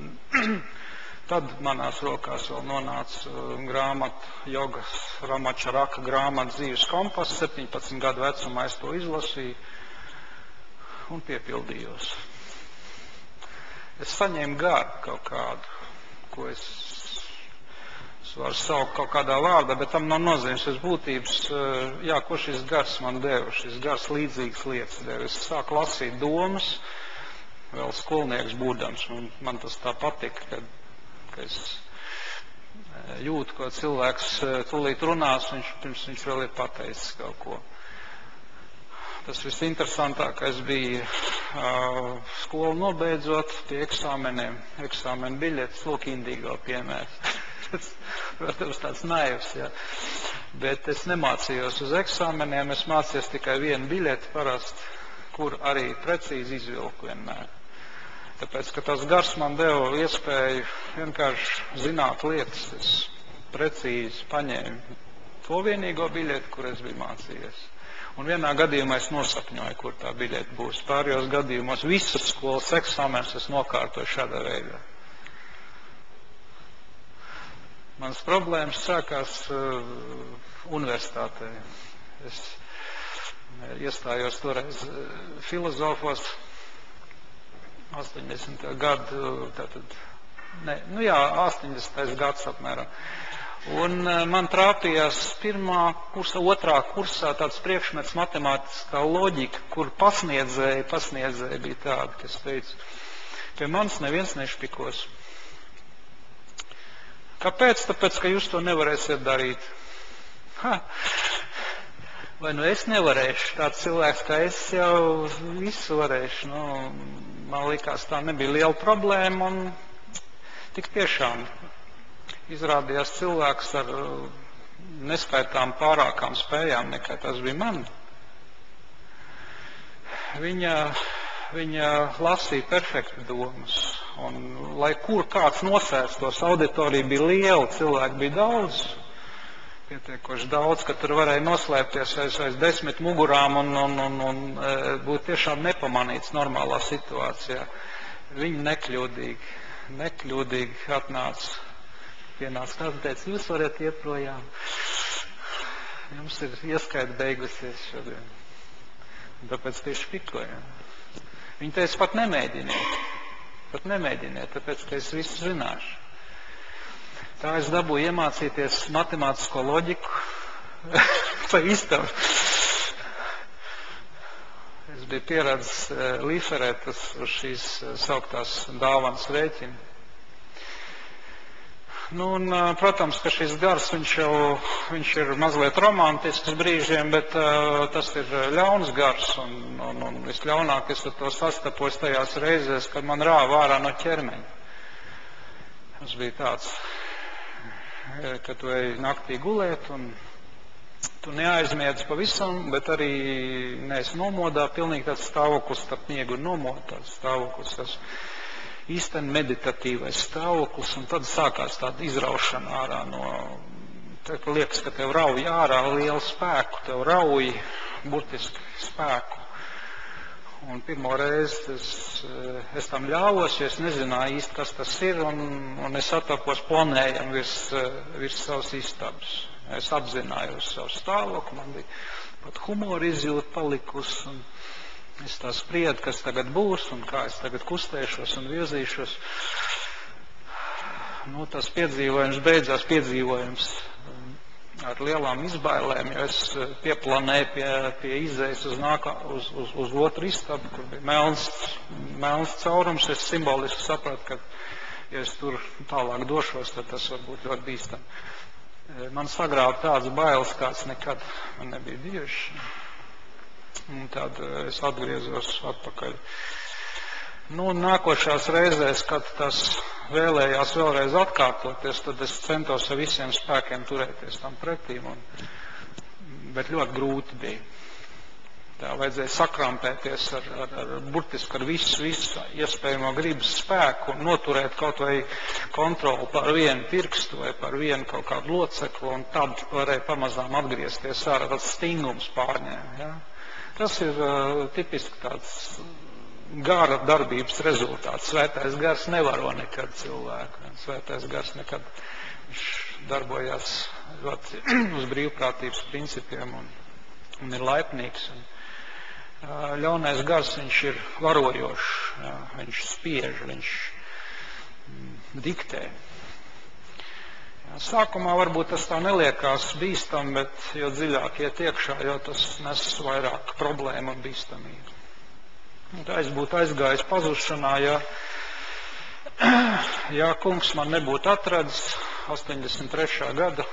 tad manās rokās vēl nonāca grāmata, Jogas Ramačaraka grāmata Dzīves kompass. 17 gadu vecumā es to izlasīju un piepildījos. Es saņēmu garu kaut kādu, ko es varu saukt kaut kādā vārdā, bet tam nav nozīmes pēc būtības, jā, ko šis gars man deva. Šis gars līdzīgas lietas deva. Es sāku lasīt domas, vēl skolnieks būdams, un man tas tā patika, ka es jūtu, ko cilvēks tūlīt runās, pirms viņš vēl ir pateicis kaut ko. Tas visinteresantākais bija skolu nobeidzot pie eksāmeniem, eksāmenu biļetes, lūk, indigo piemērs. Protams, tāds naivs, jā. Bet es nemācījos uz eksāmeniem, es mācījos tikai vienu biļeti parasti, kur arī precīzi izvilku vienmēr. Tāpēc, ka tas gars man deva iespēju vienkārši zināt lietas, es precīzi paņēmu to vienīgo biļeti, kur es biju mācījies. Un vienā gadījumā es nosapņoju, kur tā biļete būs. Pārējos gadījumos visas skolas eksāmenes es nokārtoju šādā veidā. Manas problēmas sākās universitātē. Es iestājos toreiz filozofos 80. gadu, 80. gads apmēram. Un man trāpījās otrā kursā tāds priekšmets matemātiskā loģika, kur pasniedzēji bija tādi, kas teica, pie manis neviens nešpikos. Kāpēc? Tāpēc, ka jūs to nevarēsiet darīt. Vai nu es nevarēšu, tāds cilvēks kā es jau visu varēšu. Man likās, tā nebija liela problēma un tik tiešām izrādījās cilvēks ar neskaitām pārākām spējām nekā tas bija man. Viņa lasīja perfekti domas. Un, lai kur kāds nosēstos, auditorija bija liela, cilvēki bija daudz, pietiekoši daudz, ka tur varēja noslēpties aiz 10 mugurām un būt tiešām nepamanīts normālā situācijā. Viņa nekļūdīgi pienāca kāds teica, jūs varat iet projām. Jums ir ieskaita beigusies šodien. Un tāpēc tieši pikojam. Viņa teica, pat nemēģiniet, tāpēc, ka es visu zināšu. Tā es dabūju iemācīties matemātisko loģiku pa istabu. Es biju pieredzis līferēt uz šīs sauktās dāvanas rēķinu. Protams, ka šis gars, viņš ir mazliet romantisks brīžiem, bet tas ir ļauns gars, un visļaunāk es ar to sastapos tajās reizēs, kad man rāva ārā no ķermeņa. Tas bija tāds, ka tu ej naktī gulēt, un tu neaizmiedz pavisam, bet arī neesi nomodā, pilnīgi tāds stāvoklis starp miegu un nomodu, tāds stāvoklis, tas īsten meditatīvais stāvoklis, un tad sākās tāda izraušana ārā tev liekas, ka tev rauj ārā lielu spēku, tev rauj burtiski spēku. Un pirmo reizi es tam ļāvos, jo es nezināju īsti, kas tas ir, un es atapos planējam virs savas istabas. Es apzinājos savu stāvokli, man bija pat humora izjūta palikusi, un es tā spriedu, kas tagad būs un kā es tagad kustēšos un virzīšos. Tas piedzīvojums beidzās ar lielām izbailēm, jo es pieplanēju pie izejas uz otru istabu, kur bija melns caurums. Es simboliski sapratu, ka, ja es tur tālāk došos, tad tas var būt ļoti bīstami. Man sagrāva tādas bailes, kāds nekad man nebija bijušas. Un tad es atgriezos atpakaļ. Nākošās reizēs, kad tas vēlējās vēlreiz atkārtoties, tad es centos ar visiem spēkiem turēties tam pretīm, bet ļoti grūti bija. Tā vajadzēja sakrampēties burtiski ar visu iespējamo gribas spēku un noturēt kaut vai kontroli par vienu pirkstu vai par vienu kaut kādu locekli, un tad varēja pamazām atgriezties ārā, tāds stingums pārņēma. Ja? Tas ir tipiski tāds gara darbības rezultāts. Svētais gars nevaro nekad cilvēku. Svētais gars nekad darbojās ļoti uz brīvprātības principiem un ir laipnīgs. Ļaunais gars, viņš ir varojošs, viņš spiež, viņš diktē. Sākumā varbūt tas tā neliekās bīstam, bet jo dziļāk iet iekšā, jo tas nes vairāk problēmu un bīstamību. Tā es būtu aizgājis pazušanā, ja kungs man nebūtu atradis 83. gada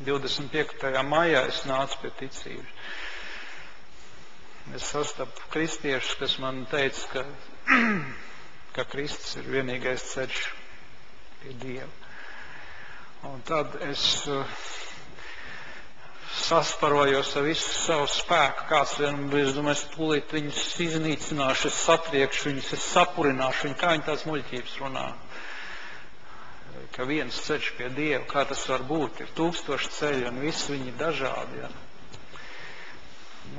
25. maijā es nācu pie ticības. Es sastapu kristiešus, kas man teica, ka Kristus ir vienīgais ceļš pie Dieva. Un tad es sasparojos ar visu savu spēku, kāds vien bija, es domāju, es tūlīt viņus iznīcināšu, es satriekšu viņus, es sapurināšu viņu, kā viņi tās muļķības runā. Ka viens ceļš pie Dieva, kā tas var būt, ir 1000 ceļi un visi viņi ir dažādi. Ja?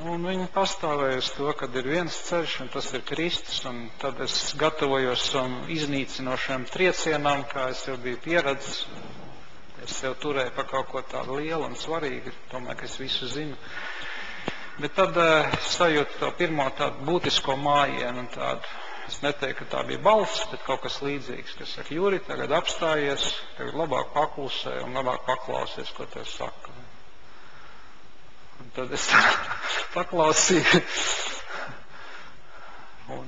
Un viņi pastāvēja uz to, kad ir viens ceļš un tas ir Kristus, un tad es gatavojos savam iznīcinošajam triecienam, kā es jau biju pieredzis. Es sev turēju par kaut ko tādu lielu un svarīgu, domāju, ka es visu zinu. Bet tad sajūtu to pirmo tādu būtisko mājienu un tādu es neteiktu, ka tā bija balss, bet kaut kas līdzīgs, kas saka, Juri, tagad apstājies, tagad labāk paklusē un labāk paklausies, ko tev saka. Un tad es paklausīju un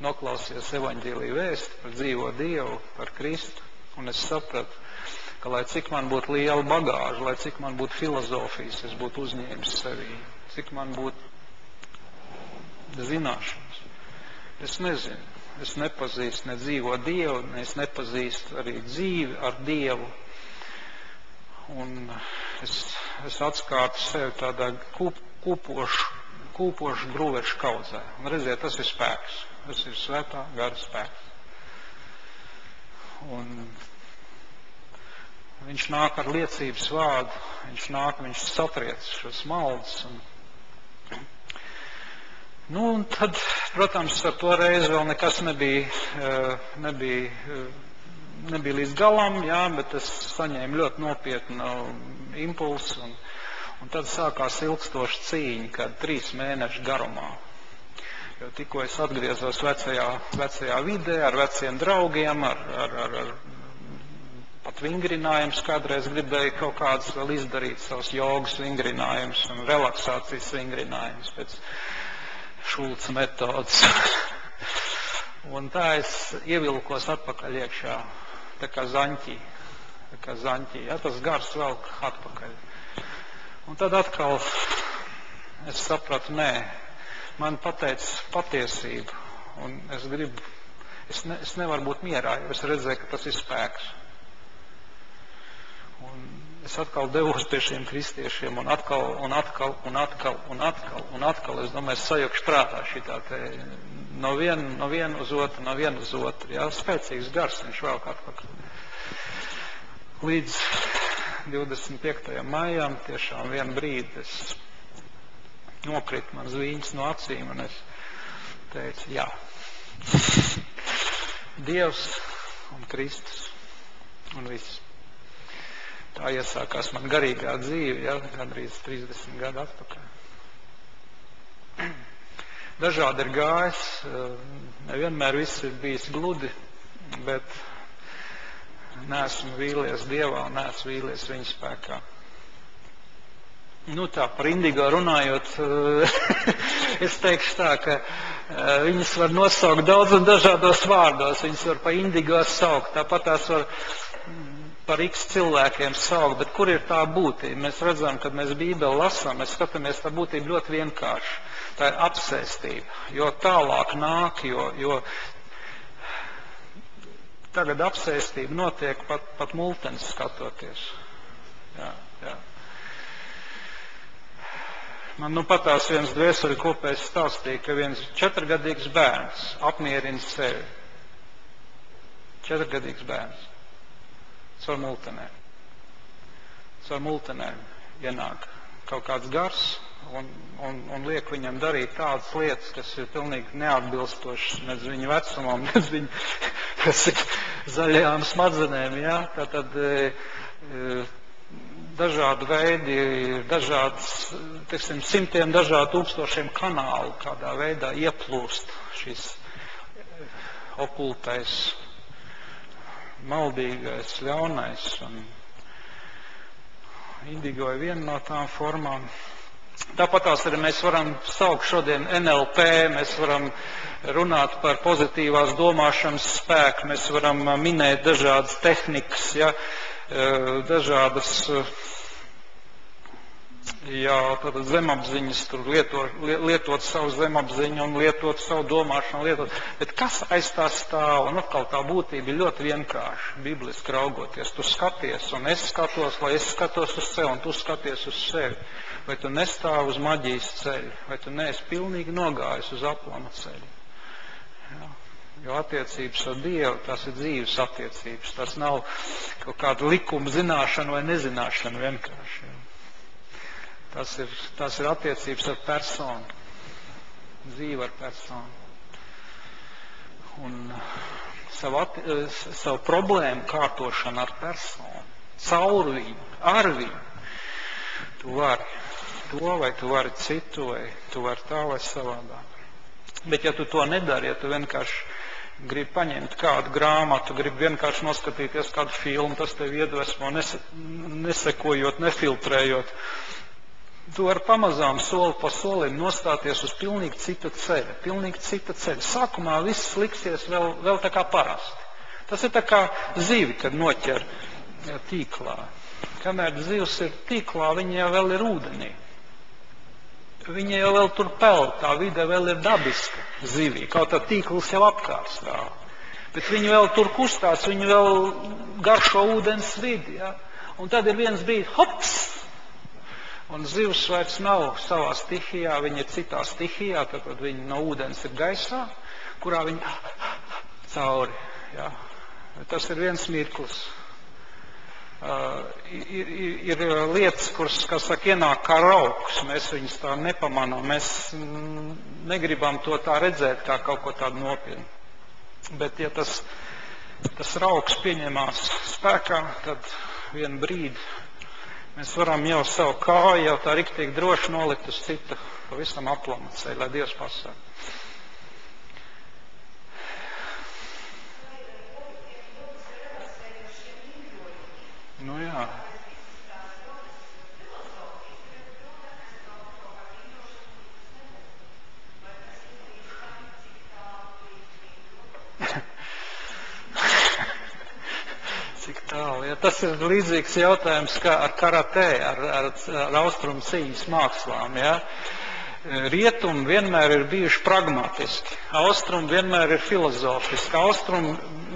noklausījos evaņģēlija vēsti par dzīvo Dievu, par Kristu, un es sapratu, ka lai cik man būtu liela bagāža, lai cik man būtu filozofijas, es būtu uzņēmis sevī, cik man būtu zināšanas. Es nezinu, es nepazīstu ne dzīvo Dievu, ne es nepazīstu arī dzīvi ar Dievu. Un es atskārtu sevi tādā kūpošu grūvešu kaudzē. Un redziet, tas ir spēks. Tas ir svētā gara spēks. Un viņš nāk ar liecības vārdu, viņš satriec šos maldus. Un tad, protams, ar to reizi vēl nekas nebija līdz galam, jā, bet es saņēmu ļoti nopietnu impulsu, un tad sākās ilgstoša cīņa, kad 3 mēnešu garumā. Jo tikko es atgriezos vecajā vidē, ar veciem draugiem, ar pat vingrinājumus, kādreiz gribēju kaut kādus vēl izdarīt, savus jogas vingrinājumus un relaksācijas vingrinājumus pēc Šulca metodas. Un tā es ievilkos atpakaļ iekšā, tā kā zaņķī, ja, tas gars velk atpakaļ. Un tad atkal es sapratu, nē, man pateica patiesību, un es nevaru būt mierā, jo es redzēju, ka tas ir spēks. Un es atkal devos pie šiem kristiešiem, un atkal, es domāju, es sajukšu prātā šitā te no viena uz otru, jā, spēcīgs gars, viņš velk atpakaļ. Līdz 25. maijam tiešām vienu brīdi es nokritu man zvīņas no acīm, un es teicu, jā, Dievs un Kristus un viss. Tā iesākās man garīgā dzīve, ja, gandrīz 30 gadu atpakaļ. Dažādi ir gājis, nevienmēr viss ir bijis gludi, bet neesmu vīlies Dievā un neesmu vīlies viņa spēkā. Tā, par indigo runājot, es teikšu tā, ka viņas var nosaukt daudz un dažādos vārdos, viņas var pa indigo saukt, tāpat tās var par X cilvēkiem saukt, bet kur ir tā būtība? Mēs redzam, kad mēs Bībeli lasām, mēs skatāmies, tā būtība ļoti vienkārši. Tā ir apsēstība, jo tālāk nāk, jo tagad apsēstība notiek pat multenes skatoties. Jā. Man patās viens dvēseli kopējs stāstīja, ka viens 4-gadīgs bērns apmierina sevi. 4-gadīgs bērns. Caur multenēm ienāk kaut kāds gars un liek viņam darīt tādas lietas, kas ir pilnīgi neatbilstošas nec viņa vecumam, nec viņa, kas ir zaļajām smadzenēm, jā. Tātad dažādi veidi, simtiem dažādu tūkstošiem kanālu, kādā veidā ieplūst šis okultais, maldīgais, ļaunais, un indigo ir viena no tām formām. Tāpatās arī mēs varam saukt šodien NLP, mēs varam runāt par pozitīvās domāšanas spēku, mēs varam minēt dažādas tehnikas, ja, dažādas tātad zemapziņas, tur lietot savu zemapziņu un lietot savu domāšanu, bet kas aiz tā stāv? Un atkal tā būtība ir ļoti vienkārša, bibliski raugoties. Tu skaties, un es skatos, lai es skatos uz sevi, un tu skaties uz sevi. Vai tu nestāv uz maģijas ceļu, vai tu neesi pilnīgi nogājis uz aplama ceļu. Jā. Jo attiecības ar Dievu, tās ir dzīves attiecības, tās nav kaut kāda likuma zināšana vai nezināšana vienkārši. Jā. Tas ir attiecības ar personu, dzīve ar personu. Un savu problēmu kārtošanu ar personu, caur viņu, ar viņu. Tu vari to, vai tu vari citu, vai tu vari tā vai savādāk. Bet ja tu to nedari, ja tu vienkārši gribi paņemt kādu grāmatu, gribi vienkārši noskatīties kādu filmu, tas tevi iedvesmo, nesekojot, nefiltrējot, tu vari pamazām soli pa solim nostāties uz pilnīgi cita ceļa. Sākumā viss liksies vēl tā kā parasti. Tas ir tā kā zivi, kad noķer tīklā. Kamēr zivs ir tīklā, viņa jau vēl ir ūdenī. Viņa jau vēl tur peld, tā vide vēl ir dabiska zivī, kaut tā tīkls jau apkārt stāv. Bet viņa vēl tur kustās, viņa vēl garšo ūdens vidi, ja? Un tad ir viens brīdis, hops! Un zivs vairs nav savā stihijā, viņa ir citā stihijā, tad viņa no ūdens ir gaisā, kurā viņa cauri, ja? Tas ir viens mirklis. Ir lietas, kuras, kas saka, ienāk kā rauks, mēs viņus tā nepamanām, mēs negribam to tā redzēt kā kaut ko tādu nopietnu. Bet ja tas rauks pieņemās spēkā, tad vienu brīdi mēs varam jau savu kāju jau tā riktīgi droši nolikt uz citu pavisam aplama ceļu, lai Dievs pasaka. Nu jā. Cik tālu, ja tas ir līdzīgs jautājums kā ar karatē, ar austrumu cīņas mākslām, ja? Rietumi vienmēr ir bijuši pragmatiski, austrumi vienmēr ir filozofiski, austrumi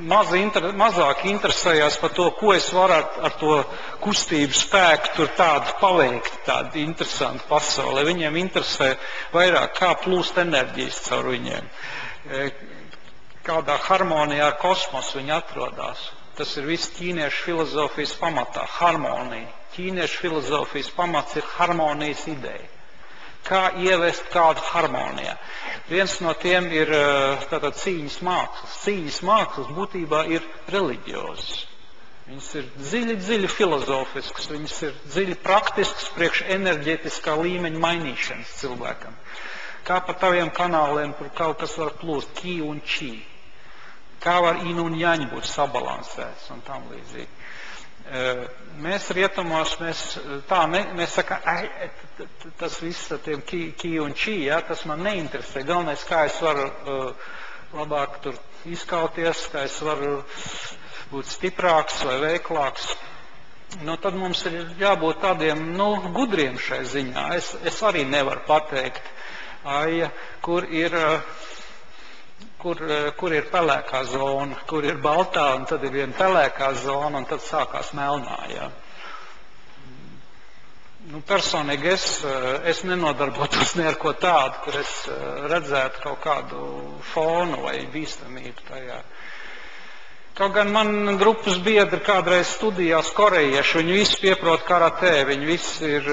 mazāk interesējās par to, ko es varu ar to kustību spēku tur tādu paveikt, tādu interesantu pasauli. Viņiem interesē vairāk, kā plūst enerģijas caur viņiem, kādā harmonijā ar kosmosu viņi atrodas. Tas ir viss ķīniešu filozofijas pamatā, harmonija. Ķīniešu filozofijas pamats ir harmonijas ideja. Kā ievest kādu harmonijā. Viens no tiem ir tātad cīņas mākslas. Cīņas mākslas būtībā ir reliģiozas. Viņas ir dziļi filozofiskas, viņas ir dziļi praktiskas priekš enerģētiskā līmeņa mainīšanas cilvēkam. Kā pa taviem kanāliem tur kaut kas var plūst, ki un čī. Kā var in un jaņ būt sabalansēts un tam līdzīgi. Mēs rietumos, mēs sakām, tas viss ar tiem ki un čī, ja, tas man neinteresē. Galvenais, kā es varu labāk tur izkauties, kā es varu būt stiprāks vai veiklāks. Nu, tad mums ir jābūt tādiem, gudriem šai ziņā. Es arī nevaru pateikt, Aija, kur ir pelēkā zona, kur ir baltā, un tad ir viena pelēkā zona, un tad sākās melnā. Ja. Personīgi es nenodarbotos ne ar ko tādu, kur es redzētu kaut kādu fonu vai bīstamību tajā. Kaut gan man grupas biedri kādreiz studijās korejieši, viņi visi pieprot karatē, viņi visi ir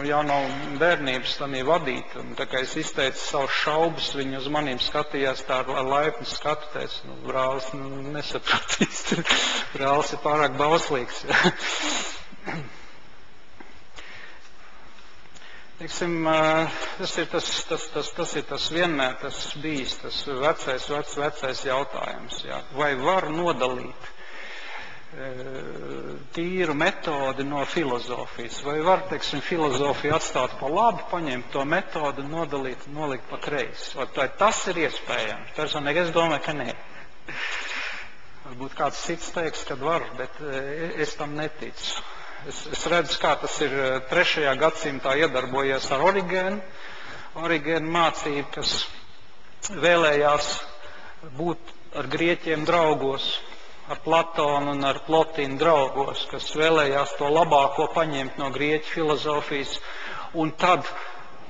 jau no bērnības tamī vadīti. Un tā kā es izteicu savus šaubas, viņi uz manīm skatījās tā ar laipnu skatu, teica, brālis nesapratīs, brālis ir pārāk bauslīgs. Tas ir tas vienmēr tas bijis, tas vecais jautājums. Jā. Vai var nodalīt tīru metodi no filozofijas? Vai var, filozofiju atstāt pa labi, paņemt to metodi un nodalīt, nolikt pa kreisi? Vai tas ir iespējams? Personīgi es domāju, ka nē. Varbūt kāds cits teiks, kad var, bet es tam neticu. Es redzu, kā tas ir 3. gadsimtā iedarbojies ar Origēnu. Origēnu mācību, kas vēlējās būt ar grieķiem draugos, ar Platonu un ar Plotinu draugos, kas vēlējās to labāko paņemt no grieķu filozofijas un tad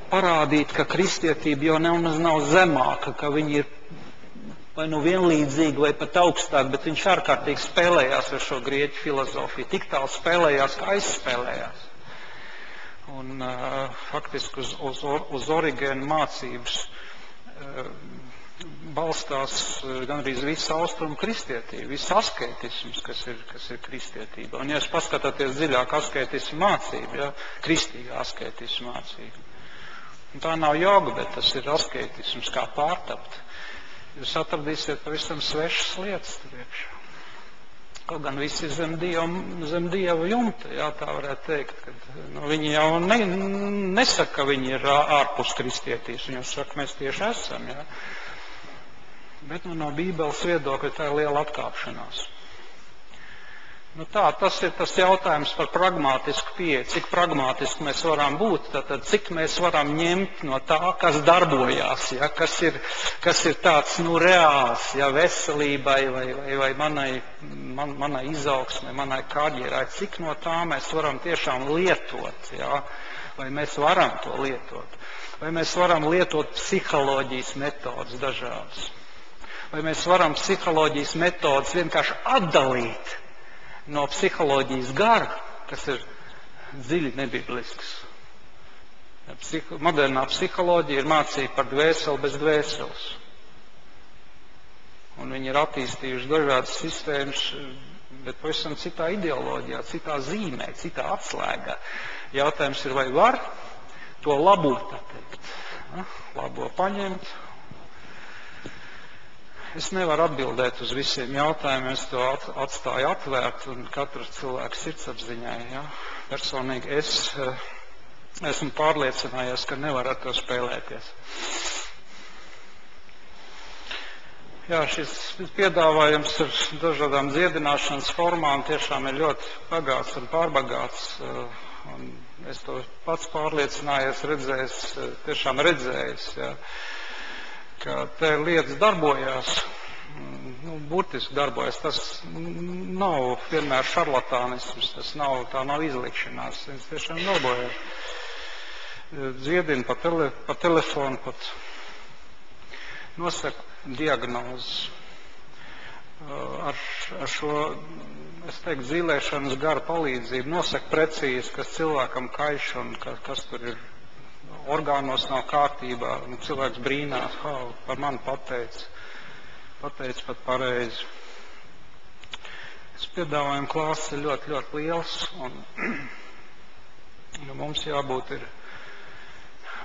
parādīt, ka kristietība jau nav zemāka, ka viņi ir vai vienlīdzīgi, vai pat augstāk, bet viņš ārkārtīgi spēlējās ar šo grieķu filozofiju. Tik tālu spēlējās, kā aizspēlējās. Un faktiski uz Origēnu mācības balstās gandrīz visa austrumu kristietība, viss asketisms, kas ir kristietība. Un ja jūs paskatāties dziļāk asketismu mācību, ja, kristīgā asketismu mācību, Un tā nav joga, bet tas ir asketisms, kā pārtapt. Jūs atradīsiet pavisam svešas lietas tur iekšā. Kaut gan visi ir zem dieva jumta, jā, tā varētu teikt. Kad, viņi jau nesaka, ka viņi ir ārpus kristietības. Viņi saka, mēs tieši esam. Jā. Bet no Bībeles viedokļa tā ir liela atkāpšanās. Tas ir tas jautājums par pragmātisku pieeju. Cik pragmātiski mēs varam būt, tad cik mēs varam ņemt no tā, kas darbojās, ja, kas ir tāds reāls, ja, veselībai vai manai izaugsmai, manai karjerai, cik no tā mēs varam tiešām lietot, ja, vai mēs varam to lietot, vai mēs varam lietot psiholoģijas metodas dažādas, vai mēs varam psiholoģijas metodas vienkārši atdalīt no psiholoģijas gara, kas ir dziļi nebiblisks. Modernā psiholoģija ir mācība par dvēseli bez dvēseles. Un viņi ir attīstījuši dažādas sistēmas, bet pavisam citā ideoloģijā, citā zīmē, citā atslēgā. Jautājums ir, vai var to labot, tā teikt. Labo paņemt. Es nevaru atbildēt uz visiem jautājumiem, es to atstāju atvērtu un katru cilvēku sirdsapziņai. Ja? Personīgi es esmu pārliecinājies, ka nevar ar to spēlēties. Jā, šis piedāvājums ar dažādām dziedināšanas formām tiešām ir ļoti bagāts un pārbagāts. Un es to pats pārliecinājies, tiešām redzējis. Ja? Ka te lietas darbojās, burtiski darbojas. Tas nav vienmēr šarlatānisms, tā nav izlikšanās, tas tiešām darbojas. Dziedina pa telefonu, pat nosaka diagnozi. Ar šo, es teiktu, zīlēšanas gara palīdzību nosaka precīzi, kas cilvēkam kaiš un kas tur ir. Orgānos nav kārtībā, un cilvēks brīnās, par mani pateic pat pareizi. Es piedāvājumu klāsts ir ļoti, ļoti liels, un mums jābūt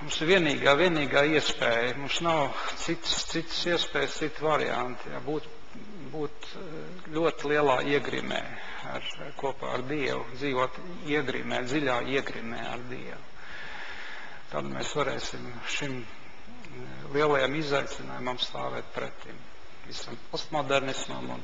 mums ir vienīgā iespēja, mums nav citas iespējas, citi varianti, būt ļoti lielā iegrimē kopā ar Dievu, dzīvot iegrimē, dziļā iegrimē ar Dievu. Tad mēs varēsim šim lielajam izaicinājumam stāvēt pretim. Visam postmodernismam un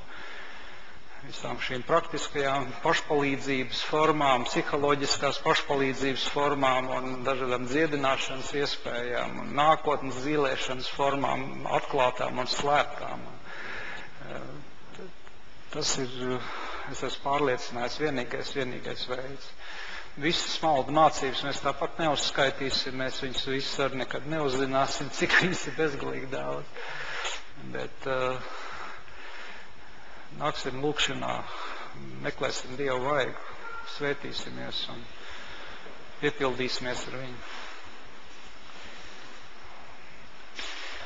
visām šīm praktiskajām pašpalīdzības formām, psiholoģiskās pašpalīdzības formām un dažādām dziedināšanas iespējām un nākotnes zīlēšanas formām, atklātām un slēptām. Tas ir, es esmu pārliecināts, vienīgais veids. Visas maldu mācības mēs tāpat neuzskaitīsim, mēs viņus visus arī nekad neuzzināsim, cik viņas ir bezgalīgi daudz. Bet nāksim lūkšanā, meklēsim Dievu vaigu, svētīsimies un piepildīsimies ar viņu.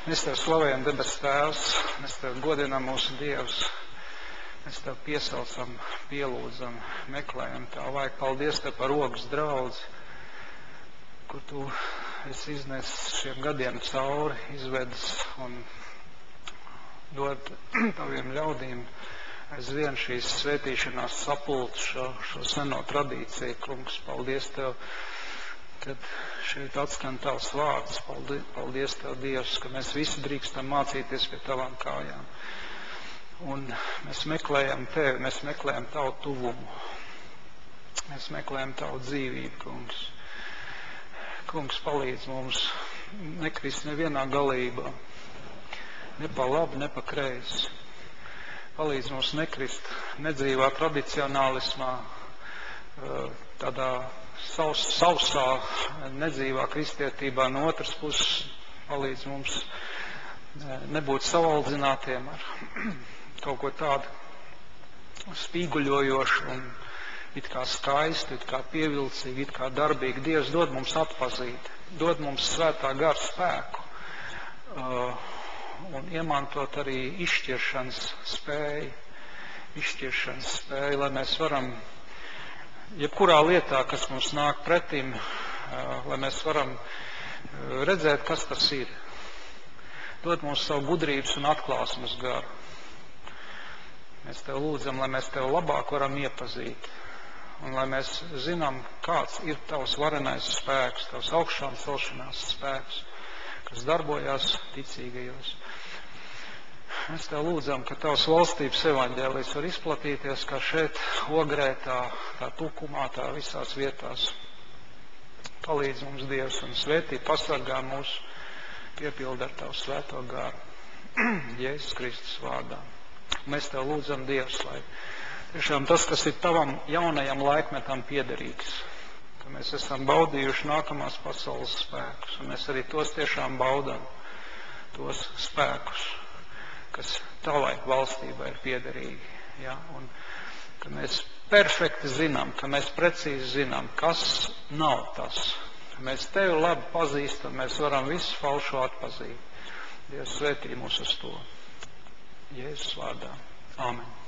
Mēs Tev slavējam, debes Tēvs, mēs Tev godinām mūsu Dievs. Mēs Tev piesaucam, pielūdzam, meklējam Tā vajag. Paldies Tev par Rogas draudzi, kur Tu esi iznesis šiem gadiem cauri, izvedis un dod Taviem ļaudīm aizvien šīs svētīšanās sapulces, šo seno tradīciju. Kungs, paldies Tev, kad šeit atskan Tavs vārds. Paldies Tev, Dievs, ka mēs visi drīkstam mācīties pie Tavām kājām. Un mēs meklējam Tevi, mēs meklējam Tavu tuvumu. Mēs meklējam Tavu dzīvību, Kungs. Kungs, palīdz mums nekrist nevienā galībā, ne pa labi, ne pa kreisi. Palīdz mums nekrist nedzīvā tradicionālismā, tādā sausā, nedzīvā kristietībā. No otras puses palīdz mums nebūt savaldzinātiem ar kaut ko tādu spīguļojošu un it kā skaistu, it kā pievilcīgu, it kā darbīgu. Dievs dod mums atpazīt, dod mums svētā gara spēku un iemantot arī izšķiršanas spēju, lai mēs varam jebkurā lietā, kas mums nāk pretim, lai mēs varam redzēt, kas tas ir. Dod mums savu gudrības un atklāsmes garu. Mēs Tev lūdzam, lai mēs Tev labāk varam iepazīt. Un lai mēs zinām, kāds ir Tavs varenais spēks, Tavs augšām celšanās spēks, kas darbojās ticīgajos. Mēs Tev lūdzam, ka Tavs valstības evaņģēlijs var izplatīties, kā šeit Ogrē, tā Tukumā, tā visās vietās. Palīdz mums Dievs un svētī, pasargā mūs, piepildi ar Tavu svēto garu. Jēzus Kristus vārdā. Mēs Tev lūdzam, Dievs, lai tiešām tas, kas ir Tavam jaunajam laikmetam piederīgs, ka mēs esam baudījuši nākamās pasaules spēkus, un mēs arī tos tiešām baudam, tos spēkus, kas Tavai valstībai ir piederīgi. Ja? Un ka mēs perfekti zinām, ka mēs precīzi zinām, kas nav tas. Ka mēs Tevi labi pazīstam, mēs varam visu falšu atpazīt. Dievs svētī mūs uz to. Jēzus vārdā. Āmen.